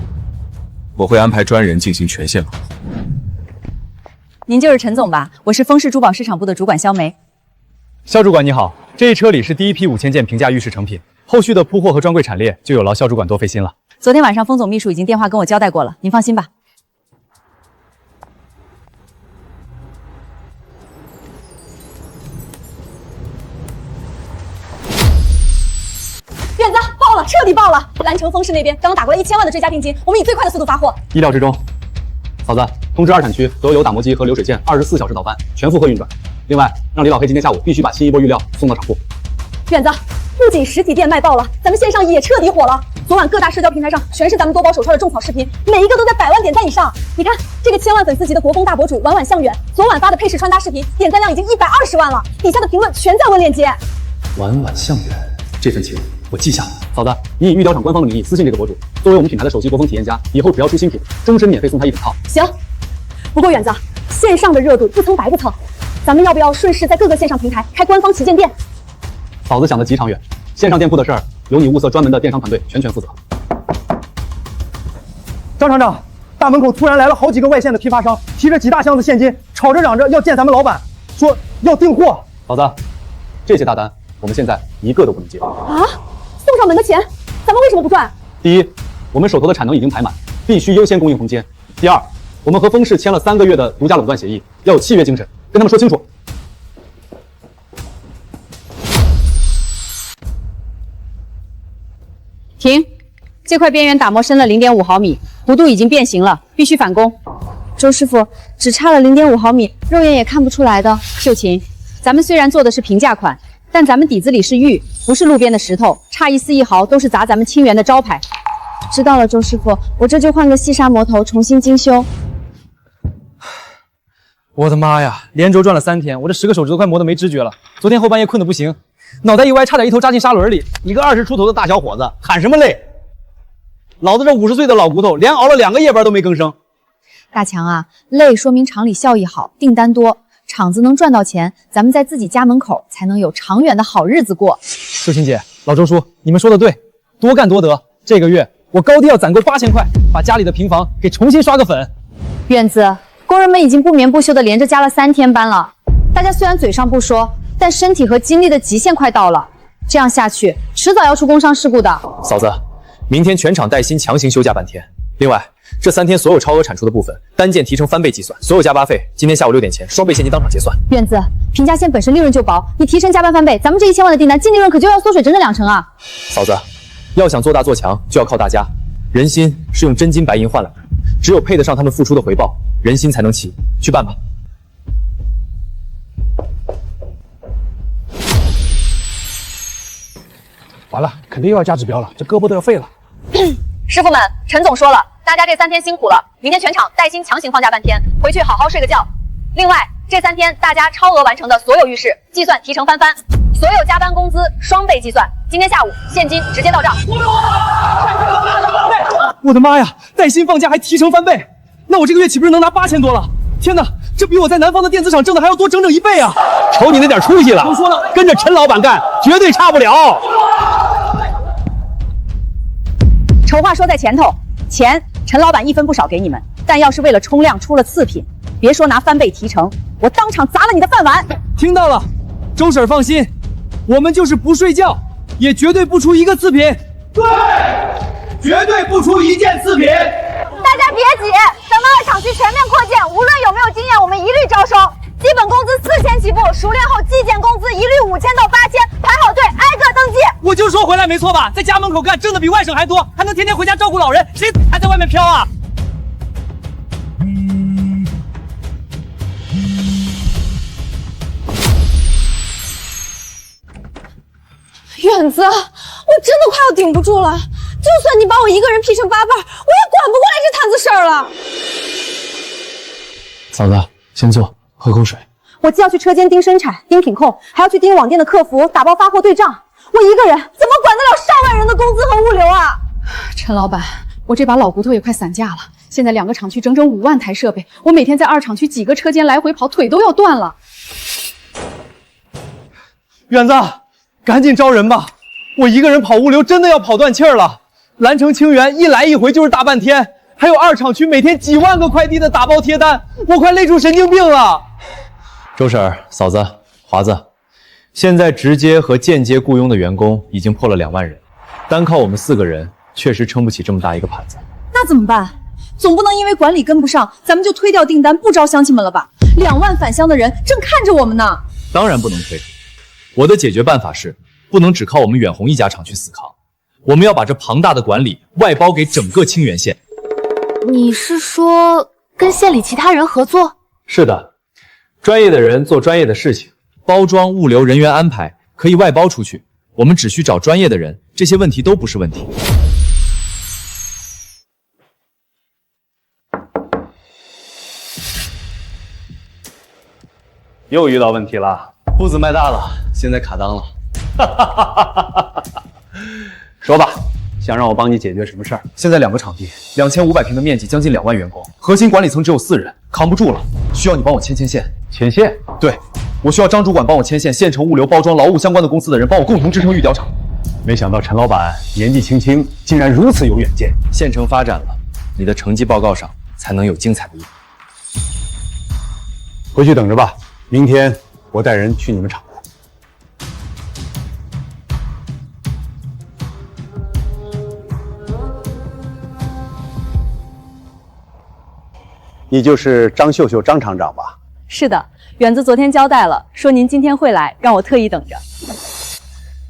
我会安排专人进行全线保护。您就是陈总吧？我是丰氏珠宝市场部的主管肖梅。肖主管你好，这一车里是第1批5000件平价玉饰成品，后续的铺货和专柜陈列就有劳肖主管多费心了。昨天晚上丰总秘书已经电话跟我交代过了，您放心吧。院子爆了，彻底爆了！蓝城丰氏那边刚刚打过来1000万的追加定金，我们以最快的速度发货。意料之中。嫂子，通知2产区所有打磨机和流水线24小时倒班，全负荷运转。另外，让李老黑今天下午必须把新一波预料送到厂部。院子，不仅实体店卖爆了，咱们线上也彻底火了。昨晚各大社交平台上全是咱们多宝手抄的种草视频，每一个都在100万点赞以上。你看这个1000万粉丝级的国风大博主婉婉向远，昨晚发的配饰穿搭视频点赞量已经120万了，底下的评论全在问链接。婉婉向远，这份情我记下了。嫂子，你以玉雕厂官方的名义私信这个博主，作为我们品牌的首席国风体验家，以后只要出新品，终身免费送他1整套。行，不过远子，线上的热度不蹭白不蹭，咱们要不要顺势在各个线上平台开官方旗舰店？嫂子想的极长远，线上店铺的事儿由你物色专门的电商团队全权负责。张厂长，大门口突然来了好几个外线的批发商，提着几大箱子现金，吵着嚷着要见咱们老板，说要订货。嫂子，这些大单我们现在一个都不能接啊！送上门的钱，咱们为什么不赚？第一，我们手头的产能已经排满，必须优先供应空间。第二，我们和丰氏签了3个月的独家垄断协议，要有契约精神，跟他们说清楚。停！这块边缘打磨深了0.5毫米，弧度已经变形了，必须返工。周师傅，只差了0.5毫米，肉眼也看不出来的。秀琴，咱们虽然做的是平价款，但咱们底子里是玉，不是路边的石头，差1丝1毫都是砸咱们清源的招牌。知道了，周师傅，我这就换个细纱磨头，重新精修。我的妈呀，连轴转了3天，我这10个手指都快磨得没知觉了。昨天后半夜困得不行，脑袋一歪，差点一头扎进砂轮里。你个20出头的大小伙子，喊什么累？老子这50岁的老骨头，连熬了2个夜班都没更生。大强啊，累说明厂里效益好，订单多，厂子能赚到钱，咱们在自己家门口才能有长远的好日子过。秀琴姐，老周叔，你们说的对，多干多得。这个月我高低要攒够8000块，把家里的平房给重新刷个粉。院子，工人们已经不眠不休的连着加了3天班了，大家虽然嘴上不说，但身体和精力的极限快到了，这样下去迟早要出工伤事故的。嫂子，明天全场带薪强行休假半天，另外，这3天所有超额产出的部分，单件提成翻倍计算，所有加班费今天下午6点前双倍现金当场结算。院子，平价线本身利润就薄，你提成加班翻倍，咱们这1000万的订单净利润可就要缩水整整2成啊！嫂子，要想做大做强，就要靠大家。人心是用真金白银换来的，只有配得上他们付出的回报，人心才能齐。去办吧。完了，肯定又要加指标了，这胳膊都要废了。师傅们，陈总说了，大家这3天辛苦了，明天全场带薪强行放假半天，回去好好睡个觉。另外，这3天大家超额完成的所有浴室计算提成翻番，所有加班工资双倍计算。今天下午现金直接到账。我的妈呀，带薪放假还提成翻倍，那我这个月岂不是能拿8000多了？天哪，这比我在南方的电子厂挣的还要多整整1倍啊！瞅你那点出息了，都说了，跟着陈老板干，绝对差不了。丑话说在前头，钱陈老板一分不少给你们，但要是为了冲量出了次品，别说拿翻倍提成，我当场砸了你的饭碗。听到了，周婶放心，我们就是不睡觉，也绝对不出1个次品。对，绝对不出1件次品。大家别急，咱们2厂区全面扩建，无论有没有经验，我们一律招收。基本工资4000起步，熟练后计件工资一律5000到8000，排好队，挨个登记。我就说回来没错吧，在家门口干，挣的比外省还多，还能天天回家照顾老人，谁还在外面飘啊？远子，我真的快要顶不住了，就算你把我一个人劈成8瓣，我也管不过来这摊子事儿了。嫂子，先坐，喝口水。我既要去车间盯生产、盯品控，还要去盯网店的客服，打包发货对账。我一个人怎么管得了上万人的工资和物流啊？陈老板，我这把老骨头也快散架了。现在2个厂区整整5万台设备，我每天在2厂区几个车间来回跑，腿都要断了。远子，赶紧招人吧！我一个人跑物流真的要跑断气儿了。蓝城清源一来一回就是大半天，还有2厂区每天几万个快递的打包贴单，我快累出神经病了。周婶、嫂子、华子，现在直接和间接雇佣的员工已经破了2万人，单靠我们4个人确实撑不起这么大一个盘子。那怎么办？总不能因为管理跟不上，咱们就推掉订单，不招乡亲们了吧？2万返乡的人正看着我们呢。当然不能推。我的解决办法是，不能只靠我们远红一家厂去死扛，我们要把这庞大的管理外包给整个清源县。你是说跟县里其他人合作？是的，专业的人做专业的事情，包装、物流、人员安排可以外包出去，我们只需找专业的人，这些问题都不是问题。又遇到问题了，步子迈大了，现在卡裆了。说吧，想让我帮你解决什么事儿？现在2个场地，2500平的面积，将近2万员工，核心管理层只有4人，扛不住了，需要你帮我牵线。牵线？对，我需要张主管帮我牵线，县城物流、包装、劳务相关的公司的人帮我共同支撑玉雕厂。没想到陈老板年纪轻轻，竟然如此有远见。县城发展了，你的成绩报告上才能有精彩的一笔。回去等着吧，明天我带人去你们厂子。你就是张秀秀张厂长吧？是的，远子昨天交代了，说您今天会来，让我特意等着。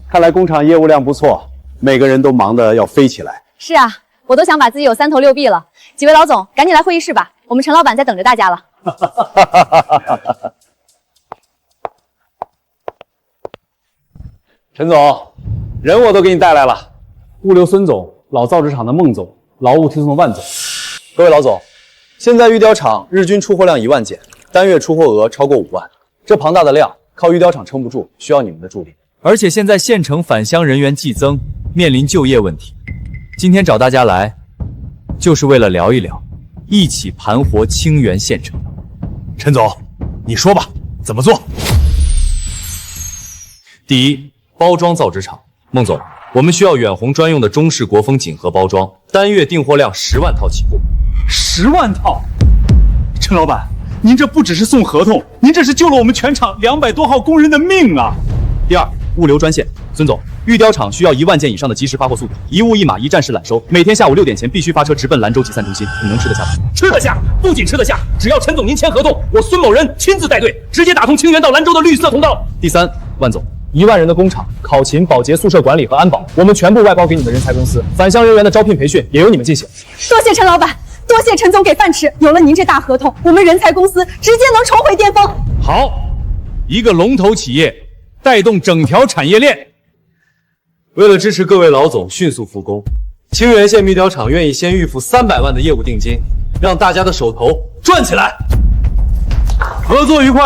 看来工厂业务量不错，每个人都忙得要飞起来。是啊，我都想把自己有3头6臂了。几位老总，赶紧来会议室吧，我们陈老板在等着大家了。陈总，人我都给你带来了，物流孙总，老造纸厂的孟总，劳务推送的万总。各位老总，现在玉雕厂日均出货量1万件，单月出货额超过5万，这庞大的量靠玉雕厂撑不住，需要你们的助力。而且现在县城返乡人员激增，面临就业问题。今天找大家来，就是为了聊一聊，一起盘活清源县城。陈总，你说吧，怎么做？第一，包装造纸厂。孟总，我们需要远红专用的中式国风锦盒包装，单月订货量10万套起步。10万套？陈老板，您这不只是送合同，您这是救了我们全厂200多号工人的命啊！第二，物流专线。孙总，玉雕厂需要1万件以上的即时发货速度，一物一码一站式揽收，每天下午6点前必须发车直奔兰州集散中心。你能吃得下吗？吃得下，不仅吃得下，只要陈总您签合同，我孙某人亲自带队，直接打通清源到兰州的绿色通道。第三，万总，1万人的工厂，考勤、保洁、宿舍管理和安保，我们全部外包给你们人才公司，返乡人员的招聘培训也由你们进行。多谢陈老板，多谢陈总给饭吃，有了您这大合同，我们人才公司直接能重回巅峰。好，一个龙头企业带动整条产业链。为了支持各位老总迅速复工，清源县玉雕厂愿意先预付300万的业务定金，让大家的手头赚起来。合作愉快，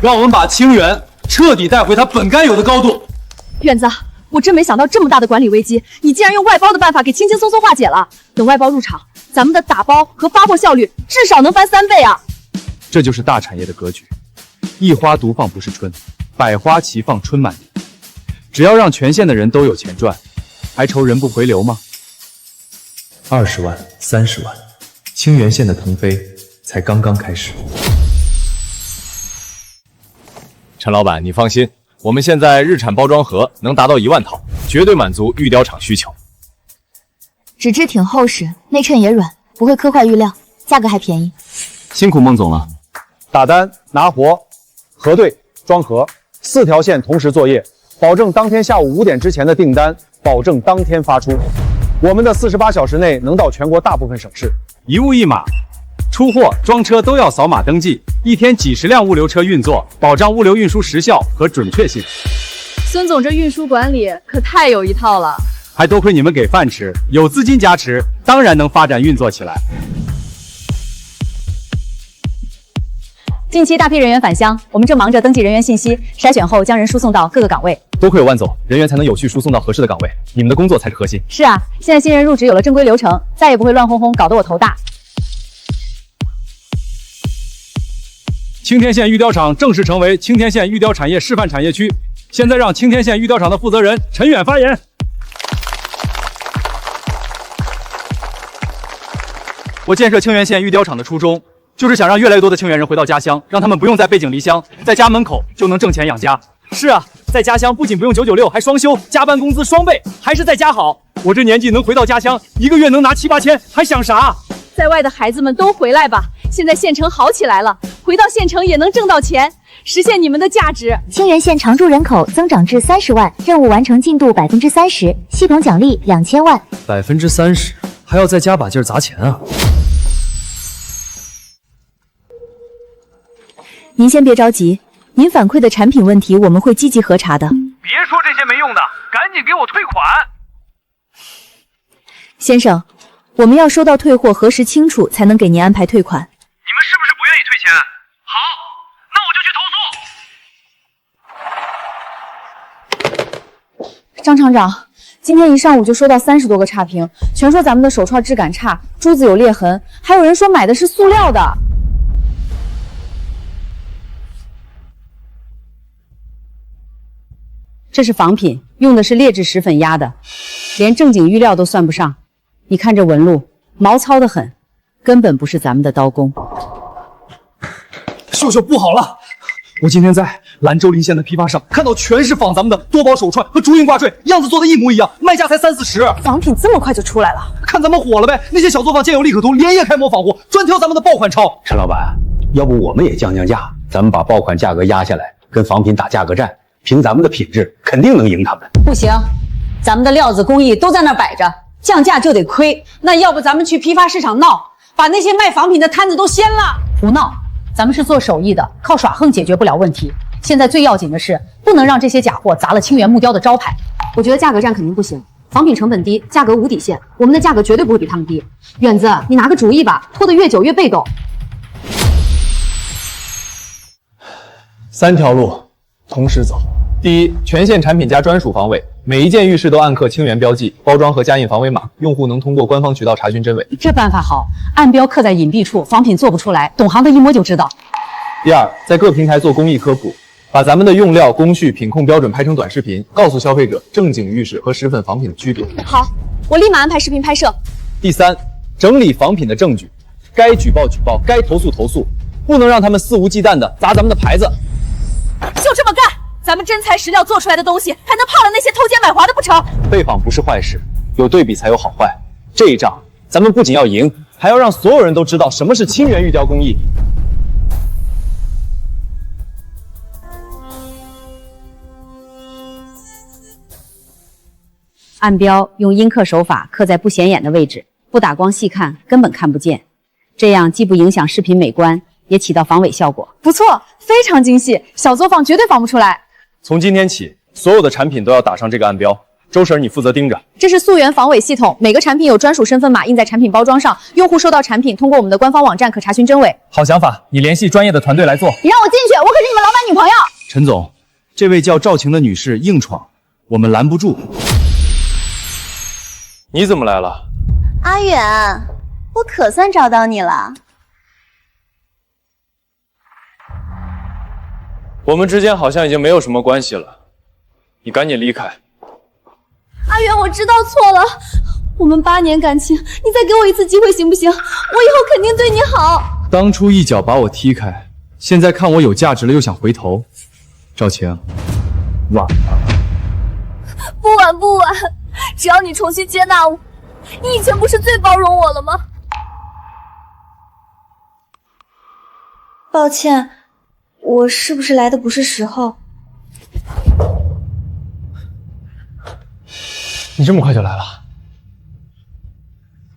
让我们把清源彻底带回它本该有的高度。院子，我真没想到这么大的管理危机，你竟然用外包的办法给轻轻松松化解了。等外包入场，咱们的打包和发货效率至少能翻3倍啊！这就是大产业的格局，一花独放不是春，百花齐放春满地。只要让全县的人都有钱赚，还愁人不回流吗？20万、30万，清源县的腾飞才刚刚开始。陈老板，你放心，我们现在日产包装盒能达到1万套，绝对满足玉雕厂需求。纸质挺厚实，内衬也软，不会磕坏玉料，价格还便宜。辛苦孟总了。打单、拿活、核对、装盒，4条线同时作业，保证当天下午5点之前的订单，保证当天发出。我们的48小时内能到全国大部分省市。一物一码，出货、装车都要扫码登记，一天几十辆物流车运作，保障物流运输时效和准确性。孙总这运输管理可太有一套了，还多亏你们给饭吃，有资金加持，当然能发展运作起来。近期大批人员返乡，我们正忙着登记人员信息，筛选后将人输送到各个岗位。多亏有万总，人员才能有序输送到合适的岗位，你们的工作才是核心。是啊，现在新人入职有了正规流程，再也不会乱哄哄，搞得我头大。青天县玉雕厂正式成为青天县玉雕产业示范产业区。现在让青天县玉雕厂的负责人陈远发言。我建设清源县玉雕厂的初衷，就是想让越来越多的清源人回到家乡，让他们不用再背井离乡，在家门口就能挣钱养家。是啊，在家乡不仅不用996，还双休，加班工资双倍，还是在家好。我这年纪能回到家乡，1个月能拿7、8千，还想啥？在外的孩子们都回来吧，现在县城好起来了，回到县城也能挣到钱，实现你们的价值。清源县常住人口增长至30万，任务完成进度30%，系统奖励2000万。30%，还要再加把劲砸钱啊！您先别着急，您反馈的产品问题我们会积极核查的。别说这些没用的，赶紧给我退款！先生，我们要收到退货核实清楚才能给您安排退款。你们是不是不愿意退钱？好，那我就去投诉。张厂长，今天一上午就收到30多个差评，全说咱们的手串质感差，珠子有裂痕，还有人说买的是塑料的。这是仿品，用的是劣质石粉压的，连正经玉料都算不上。你看这纹路，毛糙得很，根本不是咱们的刀工。秀秀不好了！我今天在兰州临县的批发上看到全是仿咱们的多宝手串和竹印挂坠，样子做的一模一样，卖价才30、40。仿品这么快就出来了？看咱们火了呗！那些小作坊见有利可图，连夜开模仿货，专挑咱们的爆款抄。陈老板，要不我们也降价，咱们把爆款价格压下来，跟仿品打价格战。凭咱们的品质，肯定能赢他们。不行，咱们的料子工艺都在那摆着，降价就得亏。那要不咱们去批发市场闹，把那些卖仿品的摊子都掀了？不闹，咱们是做手艺的，靠耍横解决不了问题。现在最要紧的是，不能让这些假货砸了清源木雕的招牌。我觉得价格战肯定不行，仿品成本低，价格无底线，我们的价格绝对不会比他们低。远子，你拿个主意吧，拖得越久越被动。 3条路同时走。第一，全县产品加专属防伪，每一件玉饰都暗刻清源标记，包装和加印防伪码，用户能通过官方渠道查询真伪。这办法好，暗标刻在隐蔽处，仿品做不出来，懂行的一摸就知道。第二，在各平台做公益科普，把咱们的用料、工序、品控标准拍成短视频，告诉消费者正经玉饰和石粉仿品的区别。好，我立马安排视频拍摄。第三，整理仿品的证据，该举报举报，该投诉投诉，不能让他们肆无忌惮的砸咱们的牌子。就这么干，咱们真材实料做出来的东西，还能怕了那些偷奸买滑的不成？被仿不是坏事，有对比才有好坏。这一仗，咱们不仅要赢，还要让所有人都知道什么是清源玉雕工艺。暗标用阴刻手法刻在不显眼的位置，不打光细看根本看不见，这样既不影响视频美观，也起到防伪效果。不错，非常精细，小作坊绝对仿不出来。从今天起，所有的产品都要打上这个暗标。周婶，你负责盯着。这是溯源防伪系统，每个产品有专属身份码印在产品包装上，用户收到产品通过我们的官方网站可查询真伪。好想法，你联系专业的团队来做。你让我进去，我可是你们老板女朋友。陈总，这位叫赵晴的女士硬闯，我们拦不住。你怎么来了？阿远，我可算找到你了。我们之间好像已经没有什么关系了，你赶紧离开。阿远，我知道错了，我们8年感情，你再给我一次机会行不行？我以后肯定对你好。当初一脚把我踢开，现在看我有价值了又想回头，赵晴，晚了。不晚不晚，只要你重新接纳我，你以前不是最包容我了吗？抱歉，我是不是来的不是时候？你这么快就来了？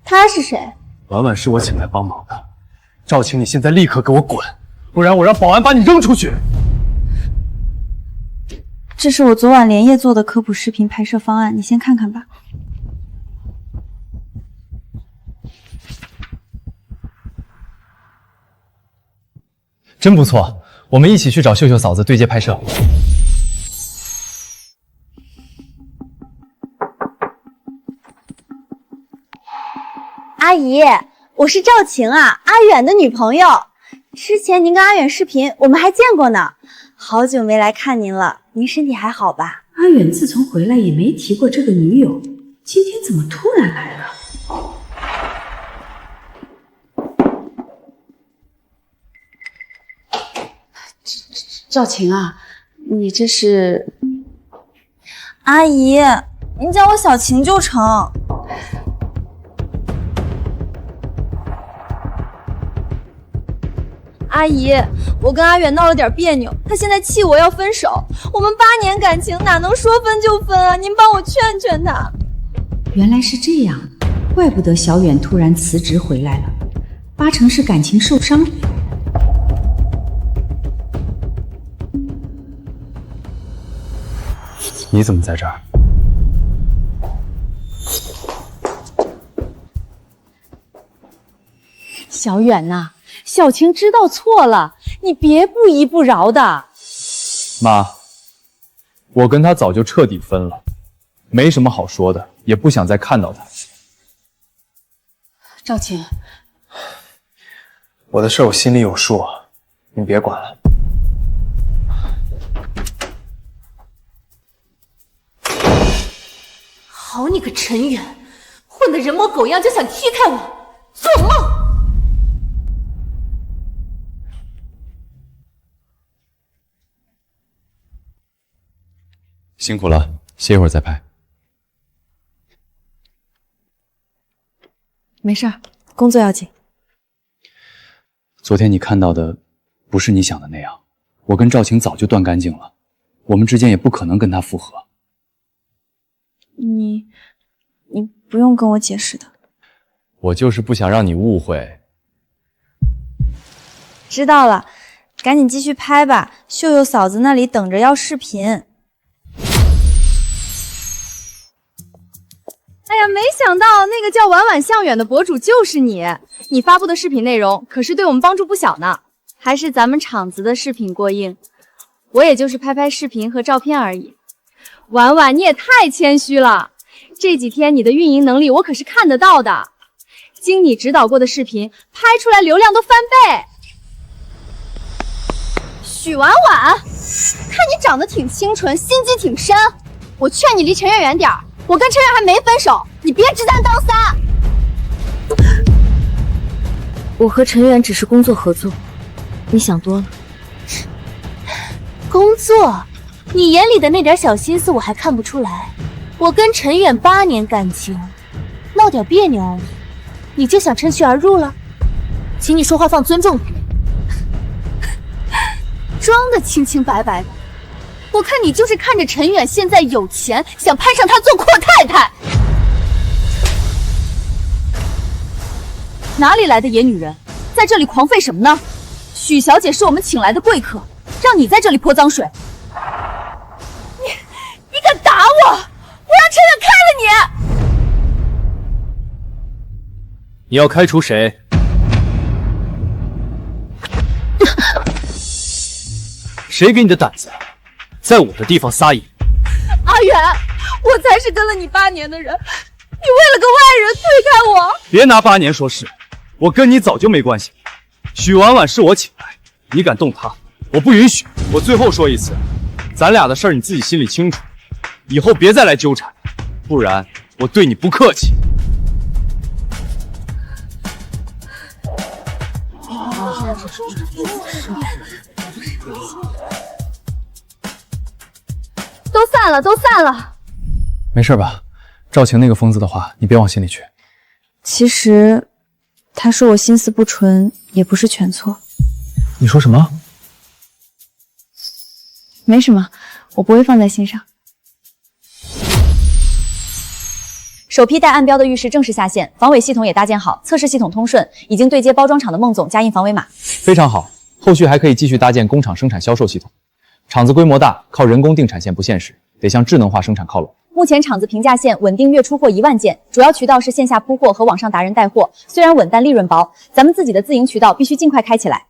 他是谁？婉婉是我请来帮忙的。赵晴，你现在立刻给我滚，不然我让保安把你扔出去。这是我昨晚连夜做的科普视频拍摄方案，你先看看吧。真不错，我们一起去找秀秀嫂子对接拍摄。阿姨，我是赵晴啊，阿远的女朋友。之前您跟阿远视频，我们还见过呢。好久没来看您了，您身体还好吧？阿远自从回来也没提过这个女友，今天怎么突然来了？赵晴啊，你这是？阿姨，您叫我小晴就成。阿姨，我跟阿远闹了点别扭，他现在气我要分手。我们8年感情哪能说分就分啊？您帮我劝劝他。原来是这样，怪不得小远突然辞职回来了，8成是感情受伤。你怎么在这儿？小远呐，小晴知道错了，你别不依不饶的。妈，我跟他早就彻底分了，没什么好说的，也不想再看到他。赵晴，我的事我心里有数，你别管了。好你个陈远，混得人模狗样就想踢开我，做梦！辛苦了，歇一会儿再拍。没事儿，工作要紧。昨天你看到的不是你想的那样，我跟赵晴早就断干净了，我们之间也不可能跟他复合。你不用跟我解释的。我就是不想让你误会。知道了，赶紧继续拍吧，秀秀嫂子那里等着要视频。哎呀，没想到那个叫婉婉向远的博主就是你，你发布的视频内容可是对我们帮助不小呢。还是咱们厂子的视频过硬，我也就是拍拍视频和照片而已。婉婉，你也太谦虚了，这几天你的运营能力我可是看得到的，经你指导过的视频拍出来流量都翻倍。许婉婉，看你长得挺清纯，心机挺深，我劝你离陈远远点儿。我跟陈远还没分手，你别知三当三。我和陈远只是工作合作，你想多了。工作？你眼里的那点小心思我还看不出来。我跟陈远8年感情，闹点别扭而已，你就想趁虚而入了？请你说话放尊重点，装的清清白白的。我看你就是看着陈远现在有钱，想攀上他做阔太太。哪里来的野女人，在这里狂吠什么呢？许小姐是我们请来的贵客，让你在这里泼脏水。你敢打我，我让陈远开了你！你要开除谁？谁给你的胆子，在我的地方撒野？阿远，我才是跟了你8年的人，你为了个外人推开我！别拿8年说事，我跟你早就没关系。许婉婉是我请来，你敢动她，我不允许。我最后说一次，咱俩的事儿你自己心里清楚，以后别再来纠缠，不然我对你不客气。都散了，都散了。没事吧？赵晴那个疯子的话，你别往心里去。其实，他说我心思不纯，也不是全错。你说什么？没什么，我不会放在心上。首批带暗标的浴室正式下线，防伪系统也搭建好，测试系统通顺，已经对接包装厂的孟总加印防伪码。非常好，后续还可以继续搭建工厂生产销售系统。厂子规模大，靠人工定产线不现实，得向智能化生产靠拢。目前厂子平价线稳定月出货1万件，主要渠道是线下铺货和网上达人带货，虽然稳但利润薄，咱们自己的自营渠道必须尽快开起来。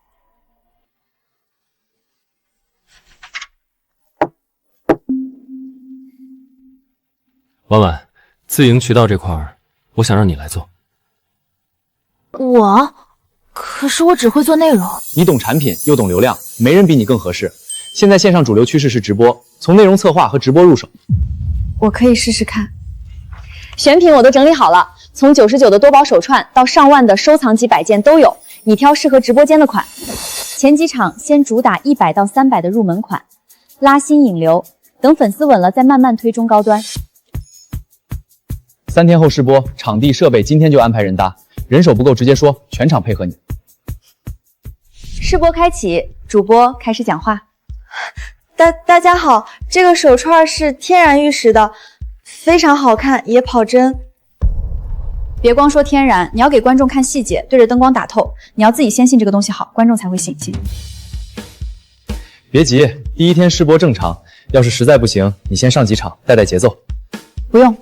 婉婉，自营渠道这块儿，我想让你来做。我？可是我只会做内容。你懂产品又懂流量，没人比你更合适。现在线上主流趋势是直播，从内容策划和直播入手。我可以试试看。选品我都整理好了，从99的多宝手串到上万的收藏级摆件都有，你挑适合直播间的款。前几场先主打100到300的入门款，拉新引流，等粉丝稳了再慢慢推中高端。3天后试播，场地设备今天就安排人搭，人手不够直接说，全场配合你。试播开启，主播开始讲话。大家好，这个手串是天然玉石的，非常好看，也跑针。别光说天然，你要给观众看细节，对着灯光打透。你要自己先信这个东西好，观众才会信。别急，第1天试播正常，要是实在不行，你先上几场带节奏。不用，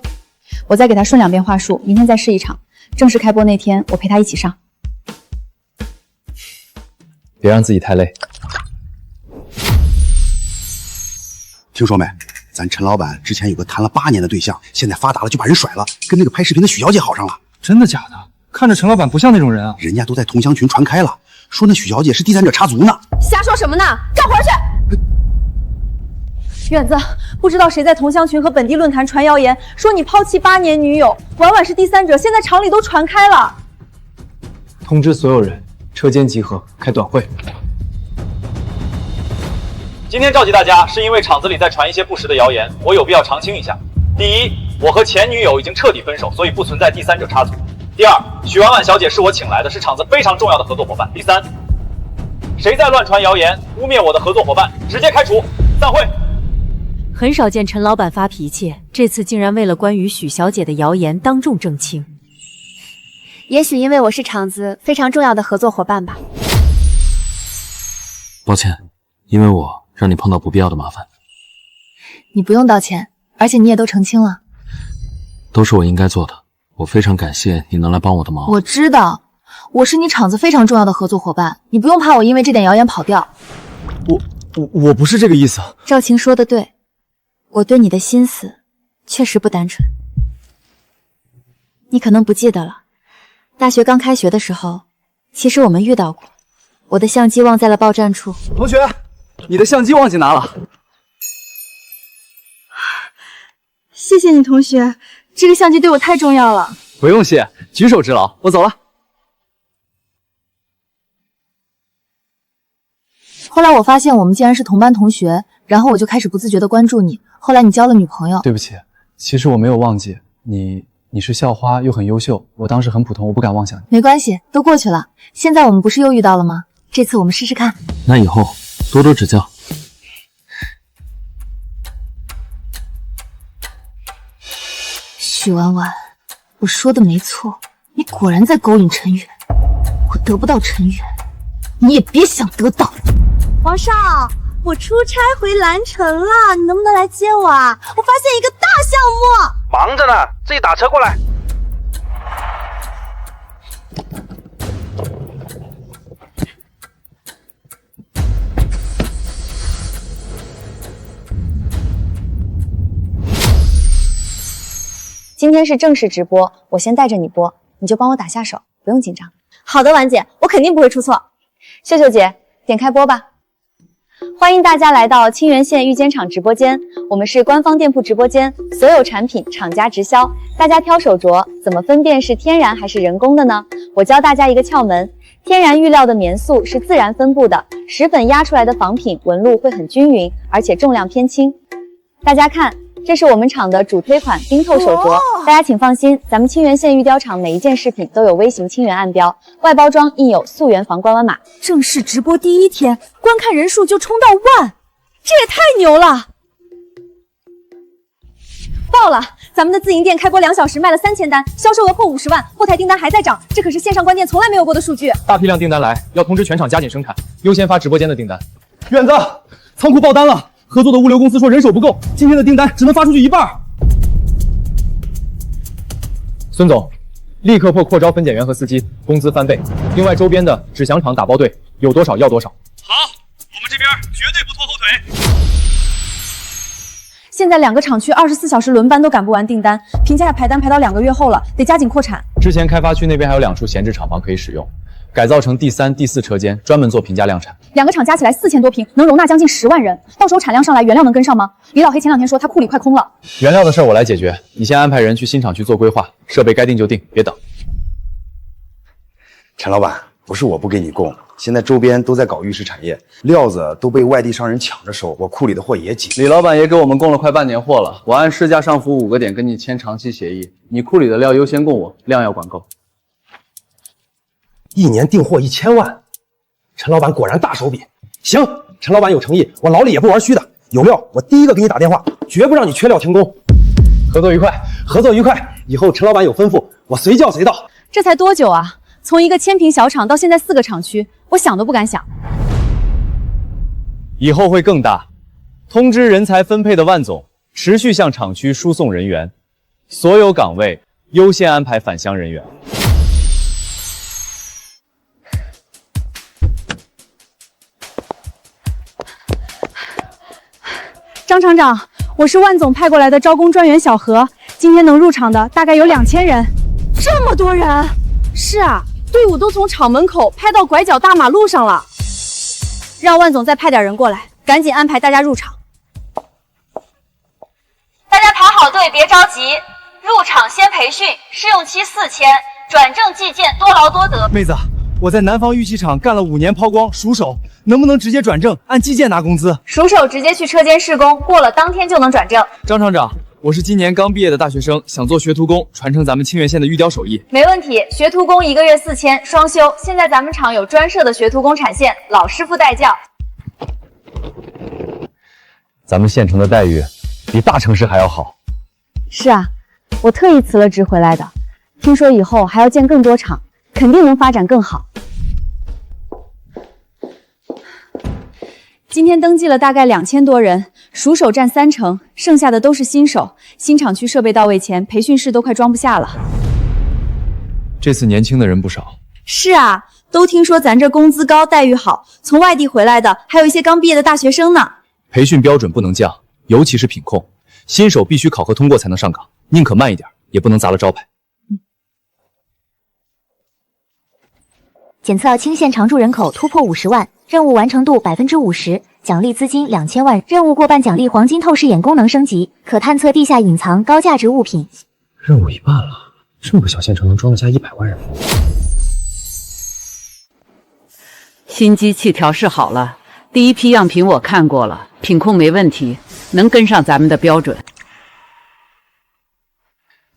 我再给他顺2遍话术，明天再试1场。正式开播那天，我陪他一起上。别让自己太累。听说没？咱陈老板之前有个谈了8年的对象，现在发达了就把人甩了，跟那个拍视频的许小姐好上了。真的假的？看着陈老板不像那种人啊。人家都在同乡群传开了，说那许小姐是第三者插足呢。瞎说什么呢？干活去！远子，不知道谁在同乡群和本地论坛传谣言，说你抛弃8年女友，婉婉是第三者，现在厂里都传开了。通知所有人，车间集合，开短会。今天召集大家，是因为厂子里在传一些不实的谣言，我有必要澄清一下。第一，我和前女友已经彻底分手，所以不存在第三者插足。第二，许婉婉小姐是我请来的，是厂子非常重要的合作伙伴。第三，谁在乱传谣言，污蔑我的合作伙伴，直接开除。散会。很少见陈老板发脾气，这次竟然为了关于许小姐的谣言当众澄清。也许因为我是厂子非常重要的合作伙伴吧。抱歉，因为我让你碰到不必要的麻烦。你不用道歉，而且你也都澄清了。都是我应该做的，我非常感谢你能来帮我的忙。我知道，我是你厂子非常重要的合作伙伴，你不用怕我因为这点谣言跑掉。我不是这个意思。赵晴说的对，我对你的心思确实不单纯。你可能不记得了，大学刚开学的时候，其实我们遇到过。我的相机忘在了报站处。同学，你的相机忘记拿了。谢谢你，同学，这个相机对我太重要了。不用谢，举手之劳，我走了。后来我发现我们竟然是同班同学，然后我就开始不自觉的关注你。后来你交了女朋友。对不起，其实我没有忘记你是校花又很优秀，我当时很普通，我不敢妄想你。没关系，都过去了。现在我们不是又遇到了吗？这次我们试试看。那以后多多指教。许婉婉，我说的没错，你果然在勾引陈远。我得不到陈远，你也别想得到。皇上，我出差回兰城了，你能不能来接我啊？我发现一个大项目。忙着呢，自己打车过来。今天是正式直播，我先带着你播，你就帮我打下手，不用紧张。好的，婉姐，我肯定不会出错。秀秀姐，点开播吧。欢迎大家来到清源县玉坚厂直播间，我们是官方店铺直播间，所有产品厂家直销。大家挑手镯，怎么分辨是天然还是人工的呢？我教大家一个窍门，天然玉料的棉素是自然分布的，石粉压出来的仿品纹路会很均匀，而且重量偏轻。大家看，这是我们厂的主推款冰透手镯，大家请放心，咱们清源县玉雕厂每一件饰品都有微型清源暗标，外包装印有溯源皇冠湾码。正式直播第一天，观看人数就冲到10000，这也太牛了！爆了！咱们的自营店开播2小时卖了3000单，销售额破50万，后台订单还在涨，这可是线上关店从来没有过的数据。大批量订单来，要通知全厂加紧生产，优先发直播间的订单。远子，仓库爆单了，合作的物流公司说人手不够，今天的订单只能发出去一半。孙总，立刻扩招分拣员和司机，工资翻倍。另外，周边的纸箱厂打包队有多少要多少。好，我们这边绝对不拖后腿。现在2个厂区24小时轮班都赶不完订单，评价排单排到2个月后了，得加紧扩产。之前开发区那边还有2处闲置厂房可以使用，改造成第3、第4车间，专门做平价量产。2个厂加起来4000多平，能容纳将近10万人。到时候产量上来，原料能跟上吗？李老黑前2天说他库里快空了。原料的事儿我来解决，你先安排人去新厂区做规划，设备该定就定，别等。陈老板，不是我不给你供，现在周边都在搞玉石产业，料子都被外地商人抢着收，我库里的货也紧。李老板也给我们供了快半年货了，我按市价上浮5个点跟你签长期协议，你库里的料优先供我，量要管够。1年订货1000万，陈老板果然大手笔。行，陈老板有诚意，我老李也不玩虚的，有料我第一个给你打电话，绝不让你缺料停工。合作愉快，合作愉快，以后陈老板有吩咐，我随叫随到。这才多久啊？从一个1000平小厂到现在4个厂区，我想都不敢想。以后会更大。通知人才分配的万总，持续向厂区输送人员，所有岗位优先安排返乡人员。张厂长，我是万总派过来的招工专员小何，今天能入场的大概有2000人。这么多人？是啊，队伍都从厂门口派到拐角大马路上了。让万总再派点人过来，赶紧安排大家入场。大家排好队，别着急，入场先培训，试用期4000，转正计件，多劳多得。妹子，我在南方玉器厂干了5年抛光熟手，能不能直接转正，按计件拿工资？熟手直接去车间施工，过了当天就能转正。张厂长，我是今年刚毕业的大学生，想做学徒工，传承咱们清源县的玉雕手艺。没问题，学徒工1个月4000，双休。现在咱们厂有专设的学徒工产线，老师傅带教。咱们县城的待遇比大城市还要好。是啊，我特意辞了职回来的，听说以后还要建更多厂，肯定能发展更好。今天登记了大概2000多人，熟手占30%，剩下的都是新手。新厂区设备到位前，培训室都快装不下了。这次年轻的人不少。是啊，都听说咱这工资高，待遇好，从外地回来的还有一些刚毕业的大学生呢。培训标准不能降，尤其是品控，新手必须考核通过才能上岗，宁可慢一点，也不能砸了招牌。检测清县常住人口突破50万，任务完成度50%，奖励资金2000万，任务过半奖励黄金透视眼功能升级，可探测地下隐藏高价值物品。任务一半了，这么个小县城能装得下100万人？新机器调试好了，第一批样品我看过了，品控没问题，能跟上咱们的标准。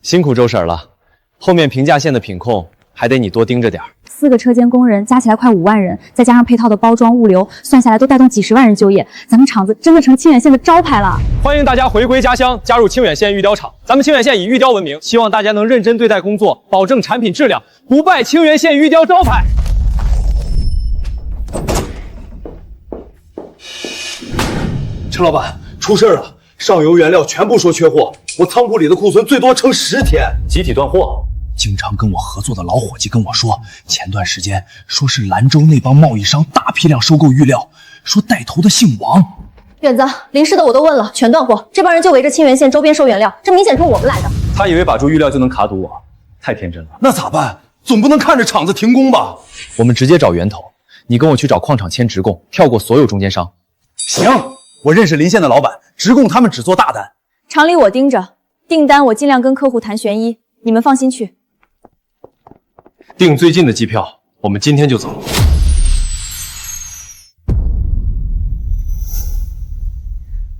辛苦周婶了，后面平价线的品控还得你多盯着点儿。 4个车间工人加起来快5万人，再加上配套的包装、物流，算下来都带动几10万人就业。咱们厂子真的成清远县的招牌了。欢迎大家回归家乡，加入清远县玉雕厂。咱们清远县以玉雕闻名，希望大家能认真对待工作，保证产品质量，不败清远县玉雕招牌。陈老板，出事了！上游原料全部说缺货，我仓库里的库存最多撑10天，集体断货。 经常跟我合作的老伙计跟我说，前段时间说是兰州那帮贸易商大批量收购玉料，说带头的姓王。远子，临时的我都问了，全断货。这帮人就围着清源县周边收原料，这明显冲我们来的。他以为把住玉料就能卡堵我，太天真了。那咋办？总不能看着厂子停工吧？我们直接找源头，你跟我去找矿场签直供，跳过所有中间商。行，我认识临县的老板，直供他们只做大单。厂里我盯着，订单我尽量跟客户谈悬一，你们放心去。 订最近的机票，我们今天就走。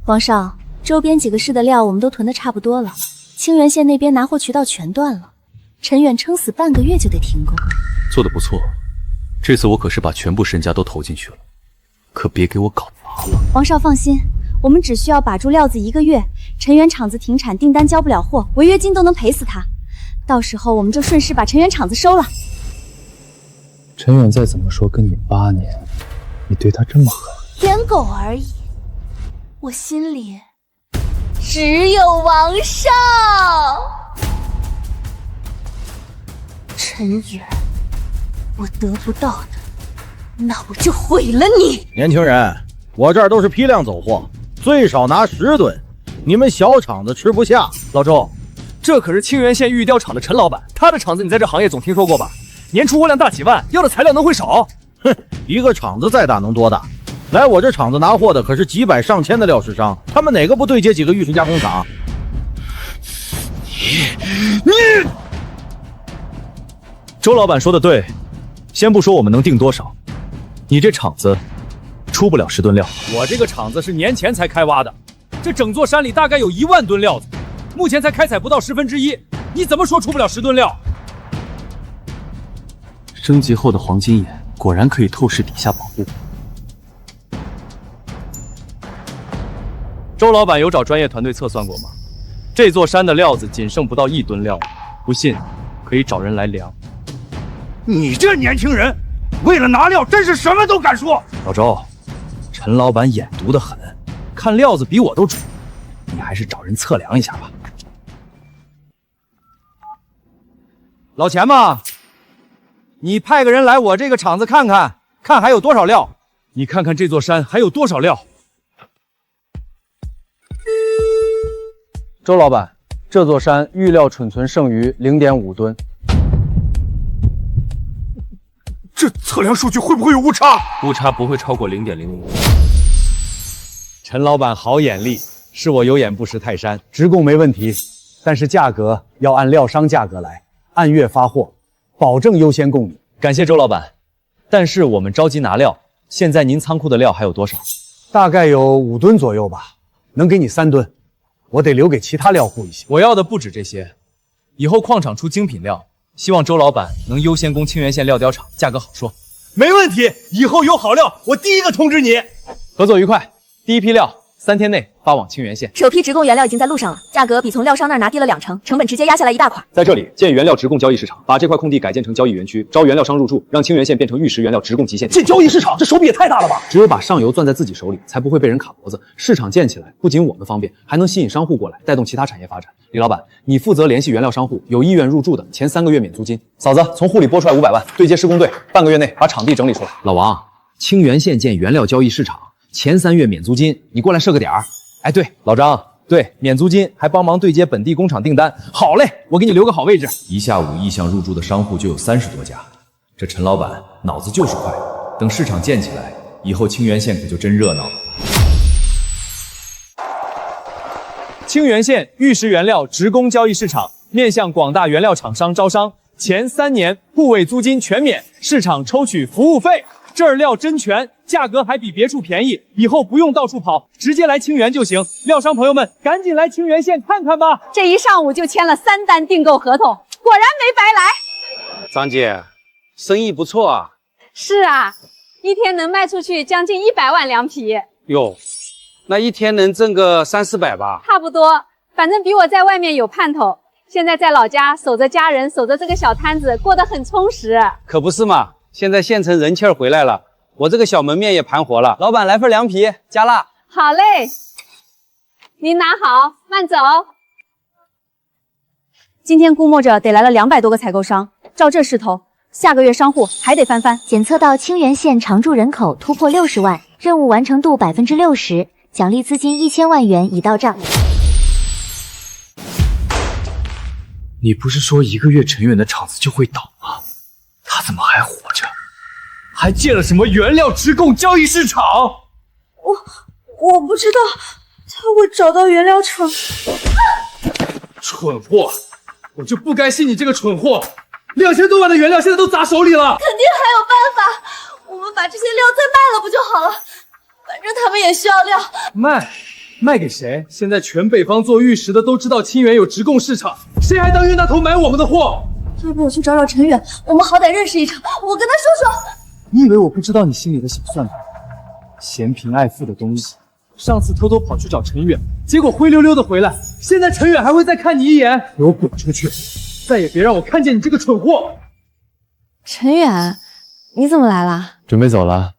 皇上，周边几个市的料我们都囤得差不多了，清源县那边拿货渠道全断了，陈远撑死半个月就得停工。做得不错，这次我可是把全部身家都投进去了，可别给我搞砸了。王少放心，我们只需要把住料子1个月，陈远厂子停产，订单交不了货，违约金都能赔死他。到时候我们就顺势把陈远厂子收了。 陈远再怎么说跟你8年，你对他这么狠，舔狗而已，我心里只有王少。陈远，我得不到的，那我就毁了你。年轻人，我这儿都是批量走货，最少拿10吨，你们小厂子吃不下。老周，这可是清源县玉雕厂的陈老板，他的厂子你在这行业总听说过吧？ 年出货量大几万，要的材料能会少？哼，一个厂子再大能多大？来我这厂子拿货的可是几百上千的料市商，他们哪个不对接几个玉石加工厂？你，周老板说的对，先不说我们能订多少，你这厂子出不了10吨料。我这个厂子是年前才开挖的，这整座山里大概有1万吨料子，目前才开采不到1/10，你怎么说出不了10吨料？ 升级后的黄金眼果然可以透视底下保护。周老板有找专业团队测算过吗？这座山的料子仅剩不到1吨料，不信可以找人来量。你这年轻人，为了拿料真是什么都敢说。老周，陈老板眼毒得很，看料子比我都准，你还是找人测量一下吧。老钱嘛。 你派个人来我这个厂子看看，看还有多少料。你看看这座山还有多少料。周老板，这座山玉料储存剩余0.5吨。这测量数据会不会有误差？误差不会超过0.05。陈老板好眼力，是我有眼不识泰山，直供没问题，但是价格要按料商价格来，按月发货。 保证优先供你，感谢周老板。但是我们着急拿料，现在您仓库的料还有多少？大概有5吨左右吧，能给你3吨，我得留给其他料户一些。我要的不止这些，以后矿场出精品料，希望周老板能优先供清源县料雕厂，价格好说。没问题，以后有好料，我第一个通知你。合作愉快，第一批料3天内发往清源县。首批直供原料已经在路上了，价格比从料商那儿拿低了2成，成本直接压下来一大块。在这里建原料直供交易市场，把这块空地改建成交易园区，招原料商入驻，让清源县变成玉石原料直供集线。建交易市场，这手笔也太大了吧！只有把上游攥在自己手里，才不会被人卡脖子。市场建起来，不仅我们方便，还能吸引商户过来，带动其他产业发展。李老板，你负责联系原料商户，有意愿入驻的，前3个月免租金。嫂子，从户里拨出来500万，对接施工队，半个月内把场地整理出来。老王，清源县建原料交易市场，前3月免租金，你过来设个点儿。哎，对，老张，对，免租金，还帮忙对接本地工厂订单。好嘞，我给你留个好位置。一下午意向入驻的商户就有30多家，这陈老板脑子就是快。等市场建起来，以后清源县可就真热闹了。清源县玉石原料直供交易市场面向广大原料厂商招商，前3年部位租金全免，市场抽取服务费，这儿料真全，价格还比别处便宜，以后不用到处跑，直接来清源就行。料商朋友们，赶紧来清源县看看吧！这一上午就签了3单订购合同，果然没白来。张姐，生意不错啊。是啊，一天能卖出去将近100万凉皮。哟，那一天能挣个300-400吧？差不多，反正比我在外面有盼头。现在在老家守着家人，守着这个小摊子，过得很充实。可不是嘛，现在县城人气儿回来了，我这个小门面也盘活了。老板来份凉皮，加辣。好嘞，您拿好，慢走。今天估摸着得来了200多个采购商，照这势头，下个月商户还得翻番。检测到清源县常住人口突破60万，任务完成度60%，奖励资金1000万元已到账。你不是说1个月陈远的厂子就会倒吗？他怎么还活着？还建了什么原料直供交易市场？我不知道他会找到原料厂。蠢货！我就不该信你这个蠢货！2000多万的原料现在都砸手里了。肯定还有办法，我们把这些料再卖了不就好了？反正他们也需要料。卖给谁？现在全北方做玉石的都知道清源有直供市场，谁还当冤大头买我们的货？要不我去找找陈远，我们好歹认识一场，我跟他说说。你以为我不知道你心里的小算盘？嫌贫爱富的东西！上次偷偷跑去找陈远，结果灰溜溜的回来，现在陈远还会再看你一眼？给我滚出去！再也别让我看见你这个蠢货！陈远，你怎么来了？准备走了，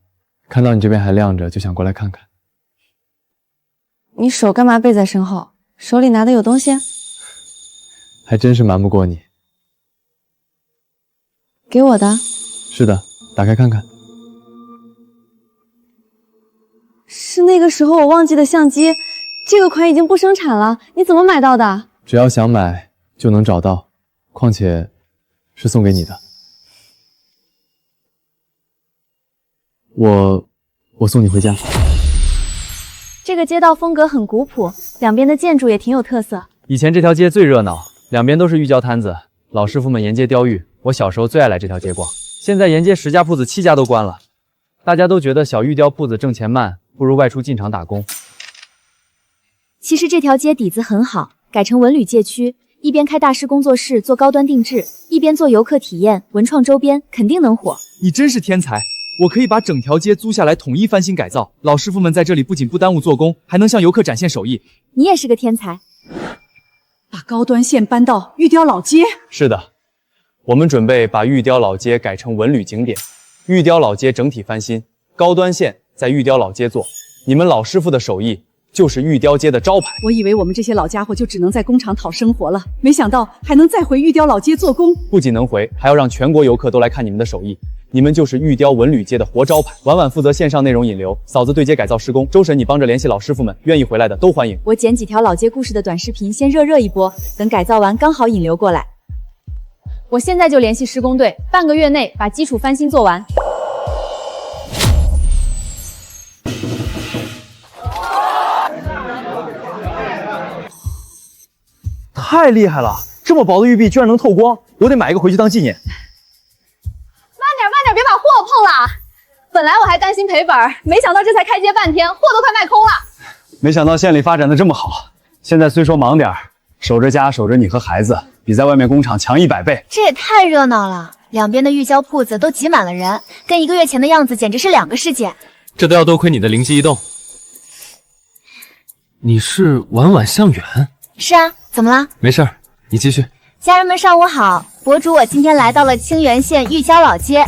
看到你这边还亮着，就想过来看看。你手干嘛背在身后？手里拿的有东西？还真是瞒不过你。给我的？是的，打开看看。是那个时候我忘记的相机，这个款已经不生产了，你怎么买到的？只要想买就能找到，况且是送给你的。我送你回家。这个街道风格很古朴，两边的建筑也挺有特色。以前这条街最热闹，两边都是玉胶摊子，老师傅们沿街雕玉。我小时候最爱来这条街逛。现在沿街10家铺子7家都关了，大家都觉得小玉雕铺子挣钱慢，不如外出进厂打工。其实这条街底子很好，改成文旅街区，一边开大师工作室做高端定制，一边做游客体验、文创周边，肯定能火。你真是天才！我可以把整条街租下来，统一翻新改造。老师傅们在这里不仅不耽误做工，还能向游客展现手艺。你也是个天才。把高端线搬到玉雕老街。是的，我们准备把玉雕老街改成文旅景点，玉雕老街整体翻新，高端线在玉雕老街做。你们老师傅的手艺就是玉雕街的招牌。我以为我们这些老家伙就只能在工厂讨生活了，没想到还能再回玉雕老街做工。不仅能回，还要让全国游客都来看你们的手艺。你们就是玉雕文旅街的活招牌。婉婉负责线上内容引流，嫂子对接改造施工，周婶你帮着联系老师傅们，愿意回来的都欢迎。我剪几条老街故事的短视频，先热一波，等改造完刚好引流过来。我现在就联系施工队，半个月内把基础翻新做完。太厉害了！这么薄的玉璧居然能透光，我得买一个回去当纪念。慢点，别把货碰了！本来我还担心赔本，没想到这才开街半天，货都快卖空了。没想到县里发展的这么好，现在虽说忙点儿，守着家守着你和孩子，比在外面工厂强100倍。这也太热闹了，两边的玉胶铺子都挤满了人，跟1个月前的样子简直是2个世界。这都要多亏你的灵机一动。你是婉婉上元？是啊，怎么了？没事儿，你继续。家人们上午好，博主我今天来到了清源县玉胶老街，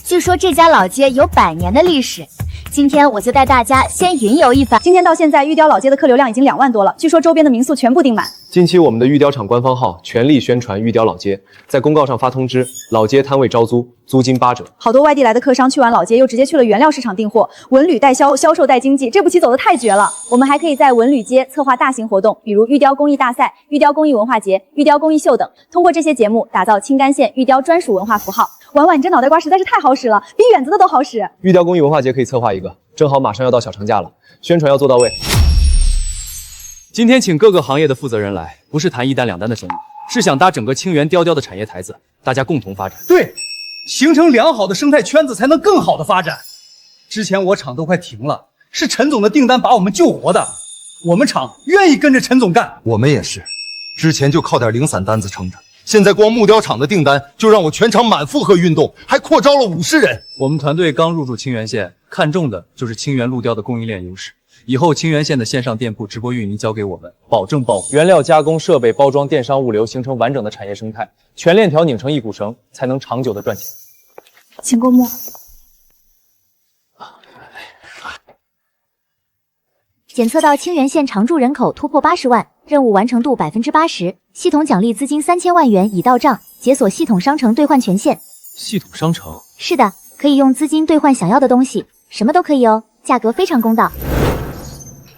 据说这家老街有100年的历史。今天我就带大家先云游一番。今天到现在，玉雕老街的客流量已经2万多了，据说周边的民宿全部订满。近期我们的玉雕厂官方号全力宣传玉雕老街，在公告上发通知，老街摊位招租，租金8折。好多外地来的客商去完老街，又直接去了原料市场订货，文旅代销，销售带经济，这步棋走得太绝了。我们还可以在文旅街策划大型活动，比如玉雕工艺大赛、玉雕工艺文化节、玉雕工艺秀等，通过这些节目打造青干县玉雕专属文化符号。婉婉，你这脑袋瓜实在是太好使了，比远子的都好使。玉雕工艺文化节可以策划一个，正好马上要到小长假了，宣传要做到位。今天请各个行业的负责人来，不是谈1单2单的生意，是想搭整个清源雕雕的产业台子，大家共同发展。对，形成良好的生态圈子，才能更好的发展。之前我厂都快停了，是陈总的订单把我们救活的，我们厂愿意跟着陈总干。我们也是，之前就靠点零散单子撑着，现在光木雕厂的订单就让我全场满负荷运动，还扩招了50人。我们团队刚入驻清源县，看中的就是清源鹿雕的供应链优势。以后清源县的线上店铺直播运营交给我们，保证爆火。原料加工、设备、包装、电商、物流形成完整的产业生态，全链条拧成一股绳，才能长久的赚钱。请过目。检测到清源县常住人口突破80万，任务完成度80%，系统奖励资金3000万元已到账，解锁系统商城兑换权限。系统商城？是的，可以用资金兑换想要的东西，什么都可以哦，价格非常公道。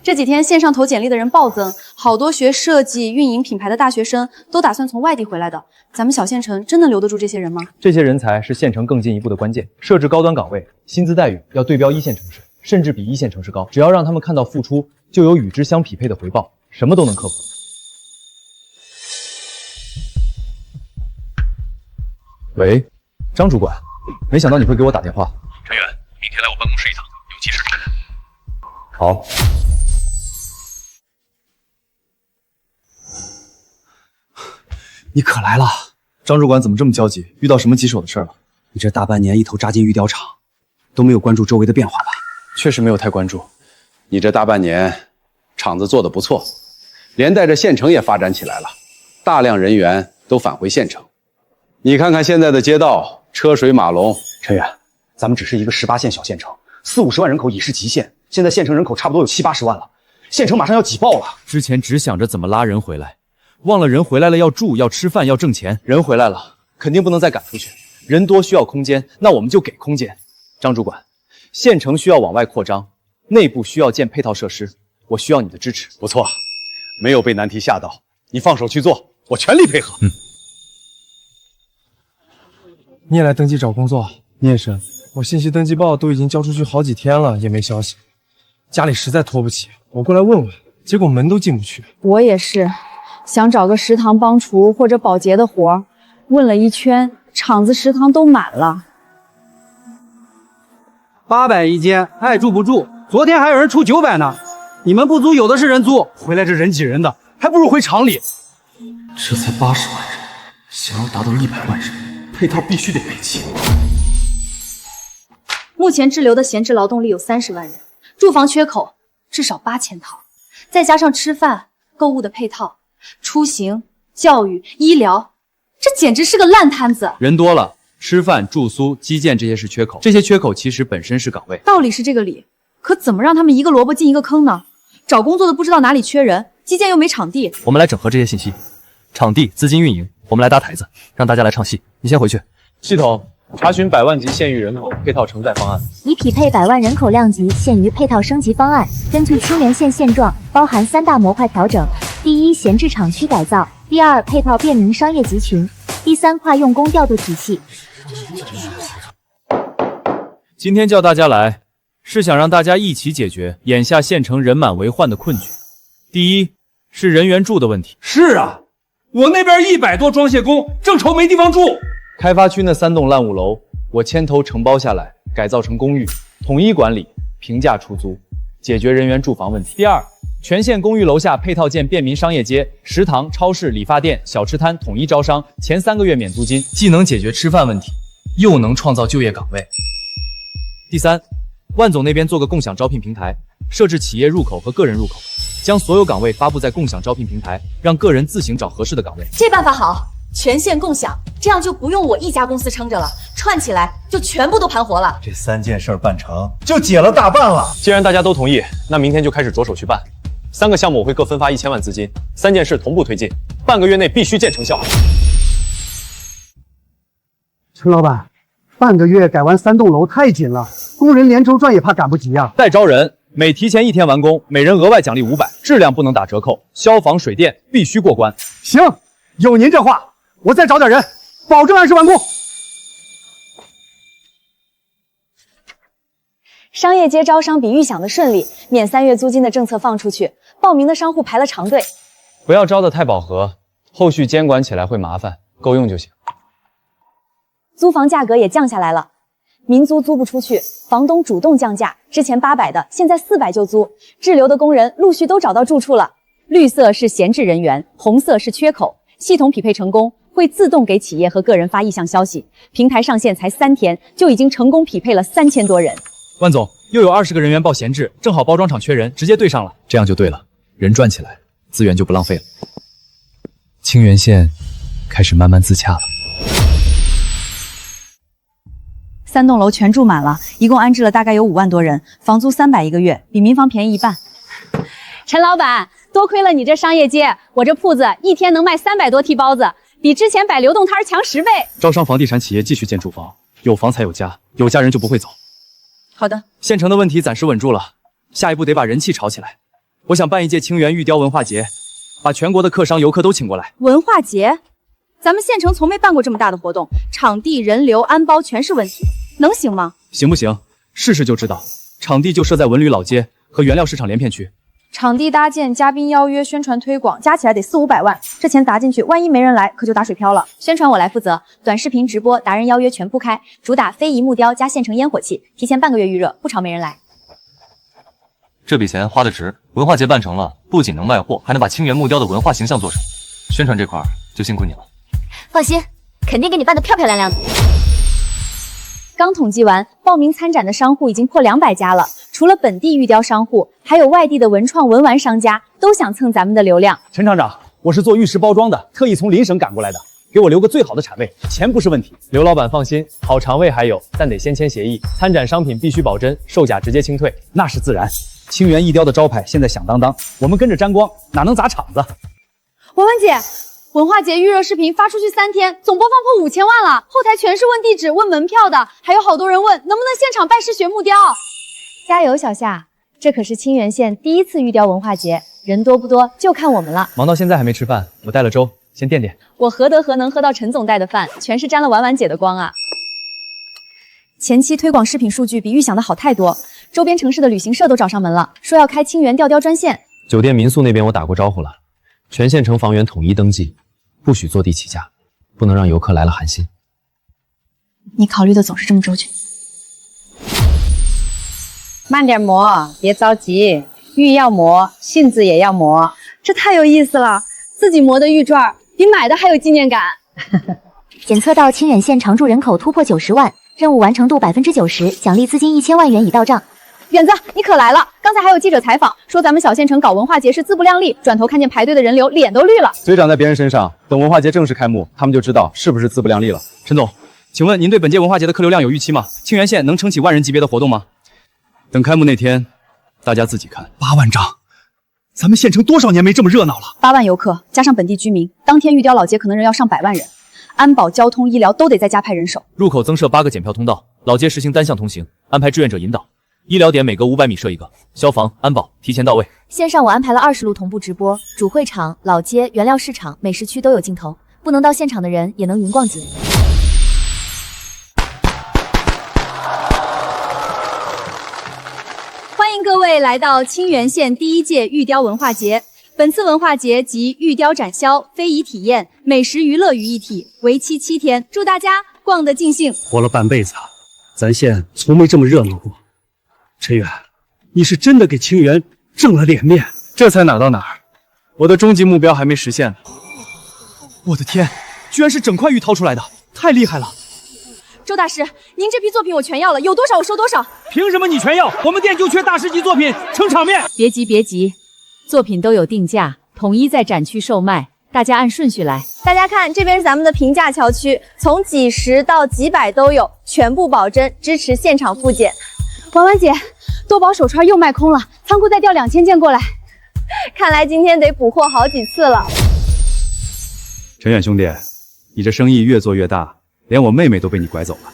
这几天线上投简历的人暴增，好多学设计、运营品牌的大学生都打算从外地回来的。咱们小县城真的留得住这些人吗？这些人才是县城更进一步的关键。设置高端岗位，薪资待遇要对标1线城市，甚至比1线城市高。只要让他们看到付出，就有与之相匹配的回报，什么都能克服。喂，张主管，没想到你会给我打电话。陈远，明天来我办公室一趟，有急事。好。你可来了，张主管怎么这么焦急？遇到什么棘手的事了？你这大半年一头扎进玉雕厂，都没有关注周围的变化吧？确实没有太关注。你这大半年，厂子做得不错，连带着县城也发展起来了，大量人员都返回县城。你看看现在的街道，车水马龙。陈远，咱们只是一个18线小县城，40-50万人口已是极限，现在县城人口差不多有70-80万了，县城马上要挤爆了。之前只想着怎么拉人回来，忘了人回来了要住、要吃饭、要挣钱。人回来了，肯定不能再赶出去。人多需要空间，那我们就给空间。张主管，县城需要往外扩张，内部需要建配套设施，我需要你的支持。不错，没有被难题吓到，你放手去做，我全力配合。你也来登记找工作？你也是。我信息登记报都已经交出去好几天了，也没消息。家里实在拖不起，我过来问问，结果门都进不去。我也是，想找个食堂帮厨或者保洁的活，问了一圈，厂子食堂都满了。800一间，爱住不住。昨天还有人出900呢，你们不租，有的是人租。回来这人挤人的，还不如回厂里。这才80万人，想要达到100万人，配套必须得备齐。目前滞留的闲置劳动力有30万人，住房缺口至少8000套，再加上吃饭、购物的配套、出行、教育、医疗，这简直是个烂摊子。人多了，吃饭、住宿、基建这些是缺口，这些缺口其实本身是岗位。道理是这个理，可怎么让他们一个萝卜进一个坑呢？找工作的不知道哪里缺人，基建又没场地。我们来整合这些信息，场地、资金、运营，我们来搭台子，让大家来唱戏。你先回去。系统查询100万级县域人口配套承载方案，以匹配100万人口量级县域配套升级方案。根据清源县现状，包含3大模块调整：第一，闲置厂区改造；第二，配套便民商业集群；第三，跨用工调度体系。今天叫大家来，是想让大家一起解决眼下县城人满为患的困局。第一是人员住的问题。是啊，我那边100多装卸工正愁没地方住。开发区那3栋烂5楼，我牵头承包下来，改造成公寓，统一管理，平价出租，解决人员住房问题。第二，全县公寓楼下配套建便民商业街、食堂、超市、理发店、小吃摊统一招商，前3个月免租金，既能解决吃饭问题，又能创造就业岗位。第三，万总那边做个共享招聘平台，设置企业入口和个人入口，将所有岗位发布在共享招聘平台，让个人自行找合适的岗位。这办法好，全县共享，这样就不用我一家公司撑着了，串起来就全部都盘活了。这3件事办成，就解了大半了。既然大家都同意，那明天就开始着手去办。3个项目我会各分发1000万资金，3件事同步推进，半个月内必须见成效。陈老板，半个月改完3栋楼太紧了，工人连轴转也怕赶不及啊。再招人，每提前1天完工，每人额外奖励500，质量不能打折扣，消防水电必须过关。行，有您这话，我再找点人，保证按时完工。商业街招商比预想的顺利，免3月租金的政策放出去，报名的商户排了长队。不要招得太饱和，后续监管起来会麻烦，够用就行。租房价格也降下来了，民租租不出去，房东主动降价，之前800的，现在400就租。滞留的工人陆续都找到住处了。绿色是闲置人员，红色是缺口。系统匹配成功，会自动给企业和个人发意向消息。平台上线才3天，就已经成功匹配了3000多人。万总，又有20个人员报闲置，正好包装厂缺人，直接对上了。这样就对了，人转起来，资源就不浪费了。清源县开始慢慢自洽了。3栋楼全住满了，一共安置了大概有5万多人，房租300一个月，比民房便宜1半。陈老板，多亏了你这商业街，我这铺子一天能卖300多屉包子，比之前摆流动摊强10倍。招商房地产企业继续建住房，有房才有家，有家人就不会走。好的，县城的问题暂时稳住了，下一步得把人气炒起来。我想办一届清源玉雕文化节，把全国的客商游客都请过来。文化节？咱们县城从没办过这么大的活动，场地、人流、安包全是问题，能行吗？行不行？试试就知道。场地就设在文旅老街和原料市场连片区。场地搭建、嘉宾邀约、宣传推广，加起来得400-500万。这钱砸进去，万一没人来，可就打水漂了。宣传我来负责，短视频直播、达人邀约全铺开，主打非遗木雕加现成烟火气，提前半个月预热，不愁没人来。这笔钱花得值，文化节办成了，不仅能卖货，还能把清源木雕的文化形象做成。宣传这块就辛苦你了。放心，肯定给你办得漂漂亮亮的。刚统计完，报名参展的商户已经破200家了。除了本地玉雕商户，还有外地的文创文玩商家，都想蹭咱们的流量。陈厂长，我是做玉石包装的，特意从邻省赶过来的，给我留个最好的产位，钱不是问题。刘老板放心，好肠胃还有，但得先签协议，参展商品必须保真，售价直接清退。那是自然。清源艺雕的招牌现在响当当，我们跟着沾光，哪能砸场子？文文姐，文化节预热视频发出去3天，总播放破5000万了，后台全是问地址、问门票的，还有好多人问能不能现场拜师学木雕。加油，小夏！这可是清源县第1次玉雕文化节，人多不多就看我们了。忙到现在还没吃饭，我带了粥，先垫垫。我何德何能喝到陈总带的饭，全是沾了婉婉姐的光啊！前期推广视频数据比预想的好太多，周边城市的旅行社都找上门了，说要开清源吊雕专线。酒店民宿那边我打过招呼了，全县城房源统一登记，不许坐地起价，不能让游客来了寒心。你考虑的总是这么周全。慢点磨，别着急，玉要磨，性子也要磨。这太有意思了，自己磨的玉篆比买的还有纪念感。检测到清远县常住人口突破90万，任务完成度90%，奖励资金1000万元已到账。远子，你可来了！刚才还有记者采访说咱们小县城搞文化节是自不量力，转头看见排队的人流，脸都绿了。嘴长在别人身上，等文化节正式开幕，他们就知道是不是自不量力了。陈总，请问您对本届文化节的客流量有预期吗？清源县能撑起万人级别的活动吗？等开幕那天，大家自己看。8万张，咱们县城多少年没这么热闹了？8万游客加上本地居民，当天玉雕老街可能人要上100万人，安保、交通、医疗都得再加派人手。入口增设8个检票通道，老街实行单向通行，安排志愿者引导。医疗点每隔500米设一个，消防、安保提前到位。线上我安排了20路同步直播，主会场、老街、原料市场、美食区都有镜头，不能到现场的人也能云逛街。欢迎各位来到清源县第1届玉雕文化节。本次文化节集玉雕展销、非遗体验、美食娱乐于一体，为期7天，祝大家逛得尽兴。活了半辈子，咱县从没这么热闹过。陈远，你是真的给清源挣了脸面。这才哪儿到哪儿，我的终极目标还没实现呢。我的天，居然是整块玉掏出来的，太厉害了！周大师，您这批作品我全要了，有多少我收多少。凭什么你全要？我们店就缺大师级作品，撑场面。别急别急，作品都有定价，统一在展区售卖，大家按顺序来。大家看，这边是咱们的平价桥区，从几十到几百都有，全部保真，支持现场复检。婉婉姐，多宝手串又卖空了，仓库再调2000件过来。看来今天得补货好几次了。陈远兄弟，你这生意越做越大，连我妹妹都被你拐走了。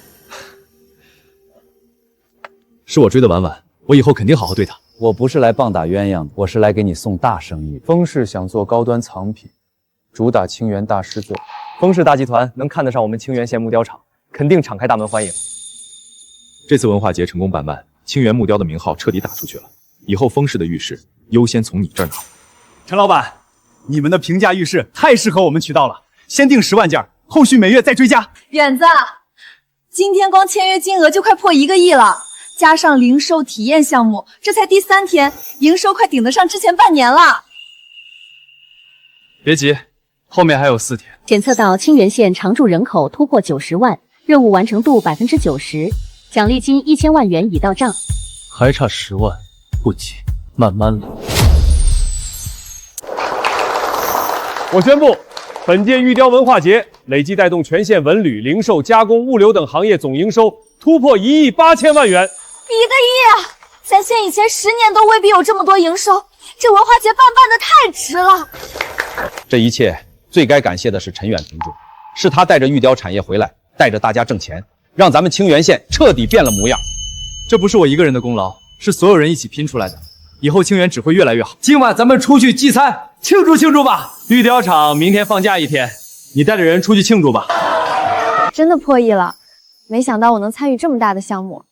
是我追的婉婉，我以后肯定好好对她。我不是来棒打鸳鸯的，我是来给你送大生意。风氏想做高端藏品，主打清源大师作。风氏大集团能看得上我们清源县木雕厂，肯定敞开大门欢迎。这次文化节成功办办，清源木雕的名号彻底打出去了。以后风氏的玉饰优先从你这儿拿。陈老板，你们的平价玉饰太适合我们渠道了，先订10万件，后续每月再追加。远子，今天光签约金额就快破1个亿了，加上零售体验项目，这才第3天，营收快顶得上之前半年了。别急，后面还有4天。检测到清源县常住人口突破90万，任务完成度90%，奖励金1000万元已到账。还差10万，不急，慢慢来。我宣布，本届玉雕文化节累计带动全县文旅、零售、加工、物流等行业总营收突破1亿8千万元。1个亿啊！咱县以前10年都未必有这么多营收，这文化节办得太值了。这一切最该感谢的是陈远同志，是他带着玉雕产业回来，带着大家挣钱，让咱们清源县彻底变了模样。这不是我一个人的功劳，是所有人一起拼出来的。以后清源只会越来越好。今晚咱们出去聚餐，庆祝庆祝吧！玉雕厂明天放假1天，你带着人出去庆祝吧。真的破亿了，没想到我能参与这么大的项目，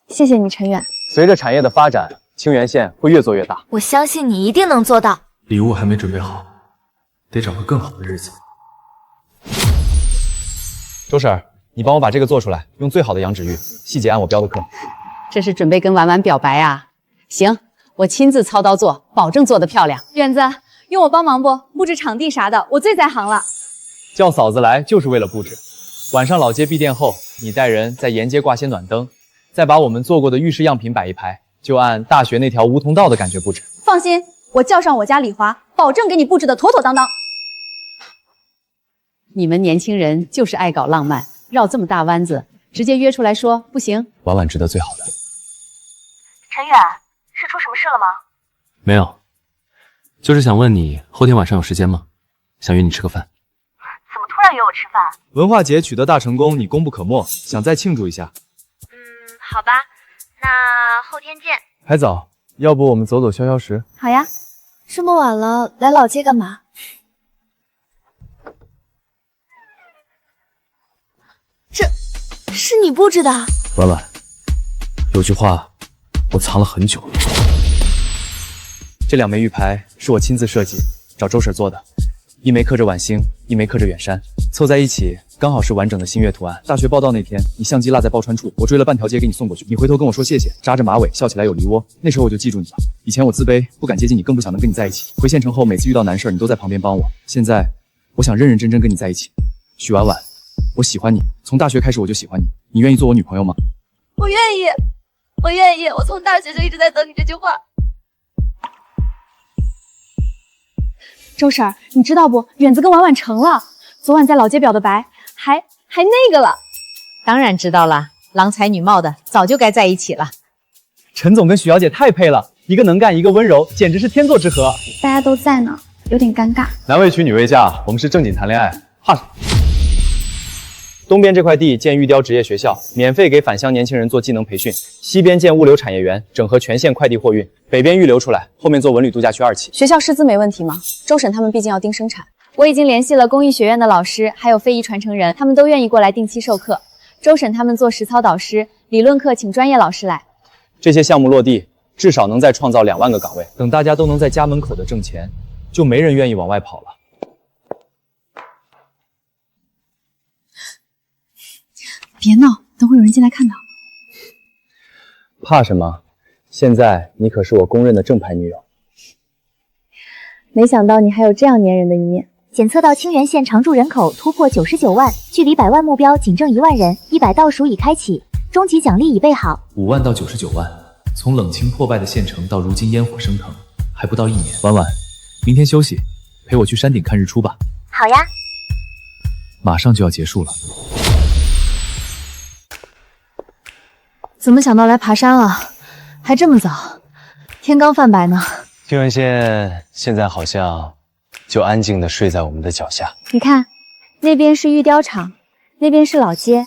谢谢你，陈远。随着产业的发展，清源县会越做越大。我相信你一定能做到。礼物还没准备好，得找个更好的日子。周婶，你帮我把这个做出来，用最好的羊脂玉，细节按我标的刻。这是准备跟婉婉表白啊？行，我亲自操刀做，保证做得漂亮。远子，用我帮忙不？布置场地啥的，我最在行了。叫嫂子来就是为了布置。晚上老街闭店后，你带人在沿街挂些暖灯，再把我们做过的玉饰样品摆一排，就按大学那条梧桐道的感觉布置。放心，我叫上我家李华，保证给你布置的妥妥当当。你们年轻人就是爱搞浪漫，绕这么大弯子，直接约出来说不行。婉婉值得最好的。陈远，是出什么事了吗？没有，就是想问你后天晚上有时间吗？想约你吃个饭。怎么突然约我吃饭？文化节取得大成功，你功不可没，想再庆祝一下。好吧，那后天见。还早，要不我们走走消消食？好呀。这么晚了，来老街干嘛？这是你布置的？婉婉，有句话我藏了很久了。这2枚玉牌是我亲自设计，找周婶做的，一枚刻着晚星，一枚刻着远山，凑在一起刚好是完整的星月图案。大学报到那天，你相机落在报川处，我追了半条街给你送过去，你回头跟我说谢谢，扎着马尾，笑起来有梨窝。那时候我就记住你了。以前我自卑，不敢接近你，更不想能跟你在一起。回县城后，每次遇到难事你都在旁边帮我。现在，我想认认真真跟你在一起。许婉婉，我喜欢你，从大学开始我就喜欢你，你愿意做我女朋友吗？我愿意，我愿意，我从大学就一直在等你这句话。周婶，你知道不？远子跟婉婉成了，昨晚在老街表的白，还那个了。当然知道了，郎才女貌的，早就该在一起了。陈总跟许小姐太配了，一个能干，一个温柔，简直是天作之合。大家都在呢，有点尴尬。男为娶，女为嫁，我们是正经谈恋爱，怕什么？东边这块地建玉雕职业学校，免费给返乡年轻人做技能培训；西边建物流产业园，整合全县快递货运；北边预留出来，后面做文旅度假区2期。学校师资没问题吗？周婶他们毕竟要盯生产。我已经联系了工艺学院的老师，还有非遗传承人，他们都愿意过来定期授课。周婶他们做实操导师，理论课请专业老师来。这些项目落地，至少能再创造2万个岗位。等大家都能在家门口的挣钱，就没人愿意往外跑了。别闹，等会有人进来看到。怕什么？现在你可是我公认的正牌女友。没想到你还有这样粘人的一面。检测到清源县常住人口突破99万，距离100万目标仅剩1万人，100倒数已开启，终极奖励已备好。5万到99万，从冷清破败的县城到如今烟火升腾，还不到1年。婉婉，明天休息，陪我去山顶看日出吧。好呀。马上就要结束了。怎么想到来爬山了？还这么早，天刚泛白呢。清源县现在好像就安静地睡在我们的脚下。你看，那边是玉雕厂，那边是老街，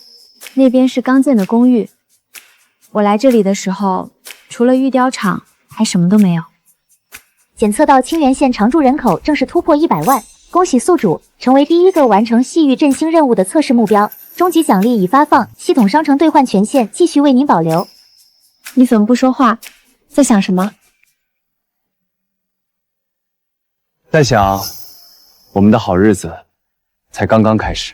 那边是刚建的公寓。我来这里的时候，除了玉雕厂，还什么都没有。检测到清源县常住人口正式突破100万，恭喜宿主成为第一个完成细玉振兴任务的测试目标。终极奖励已发放，系统商城兑换权限继续为您保留。你怎么不说话？在想什么？在想，我们的好日子才刚刚开始。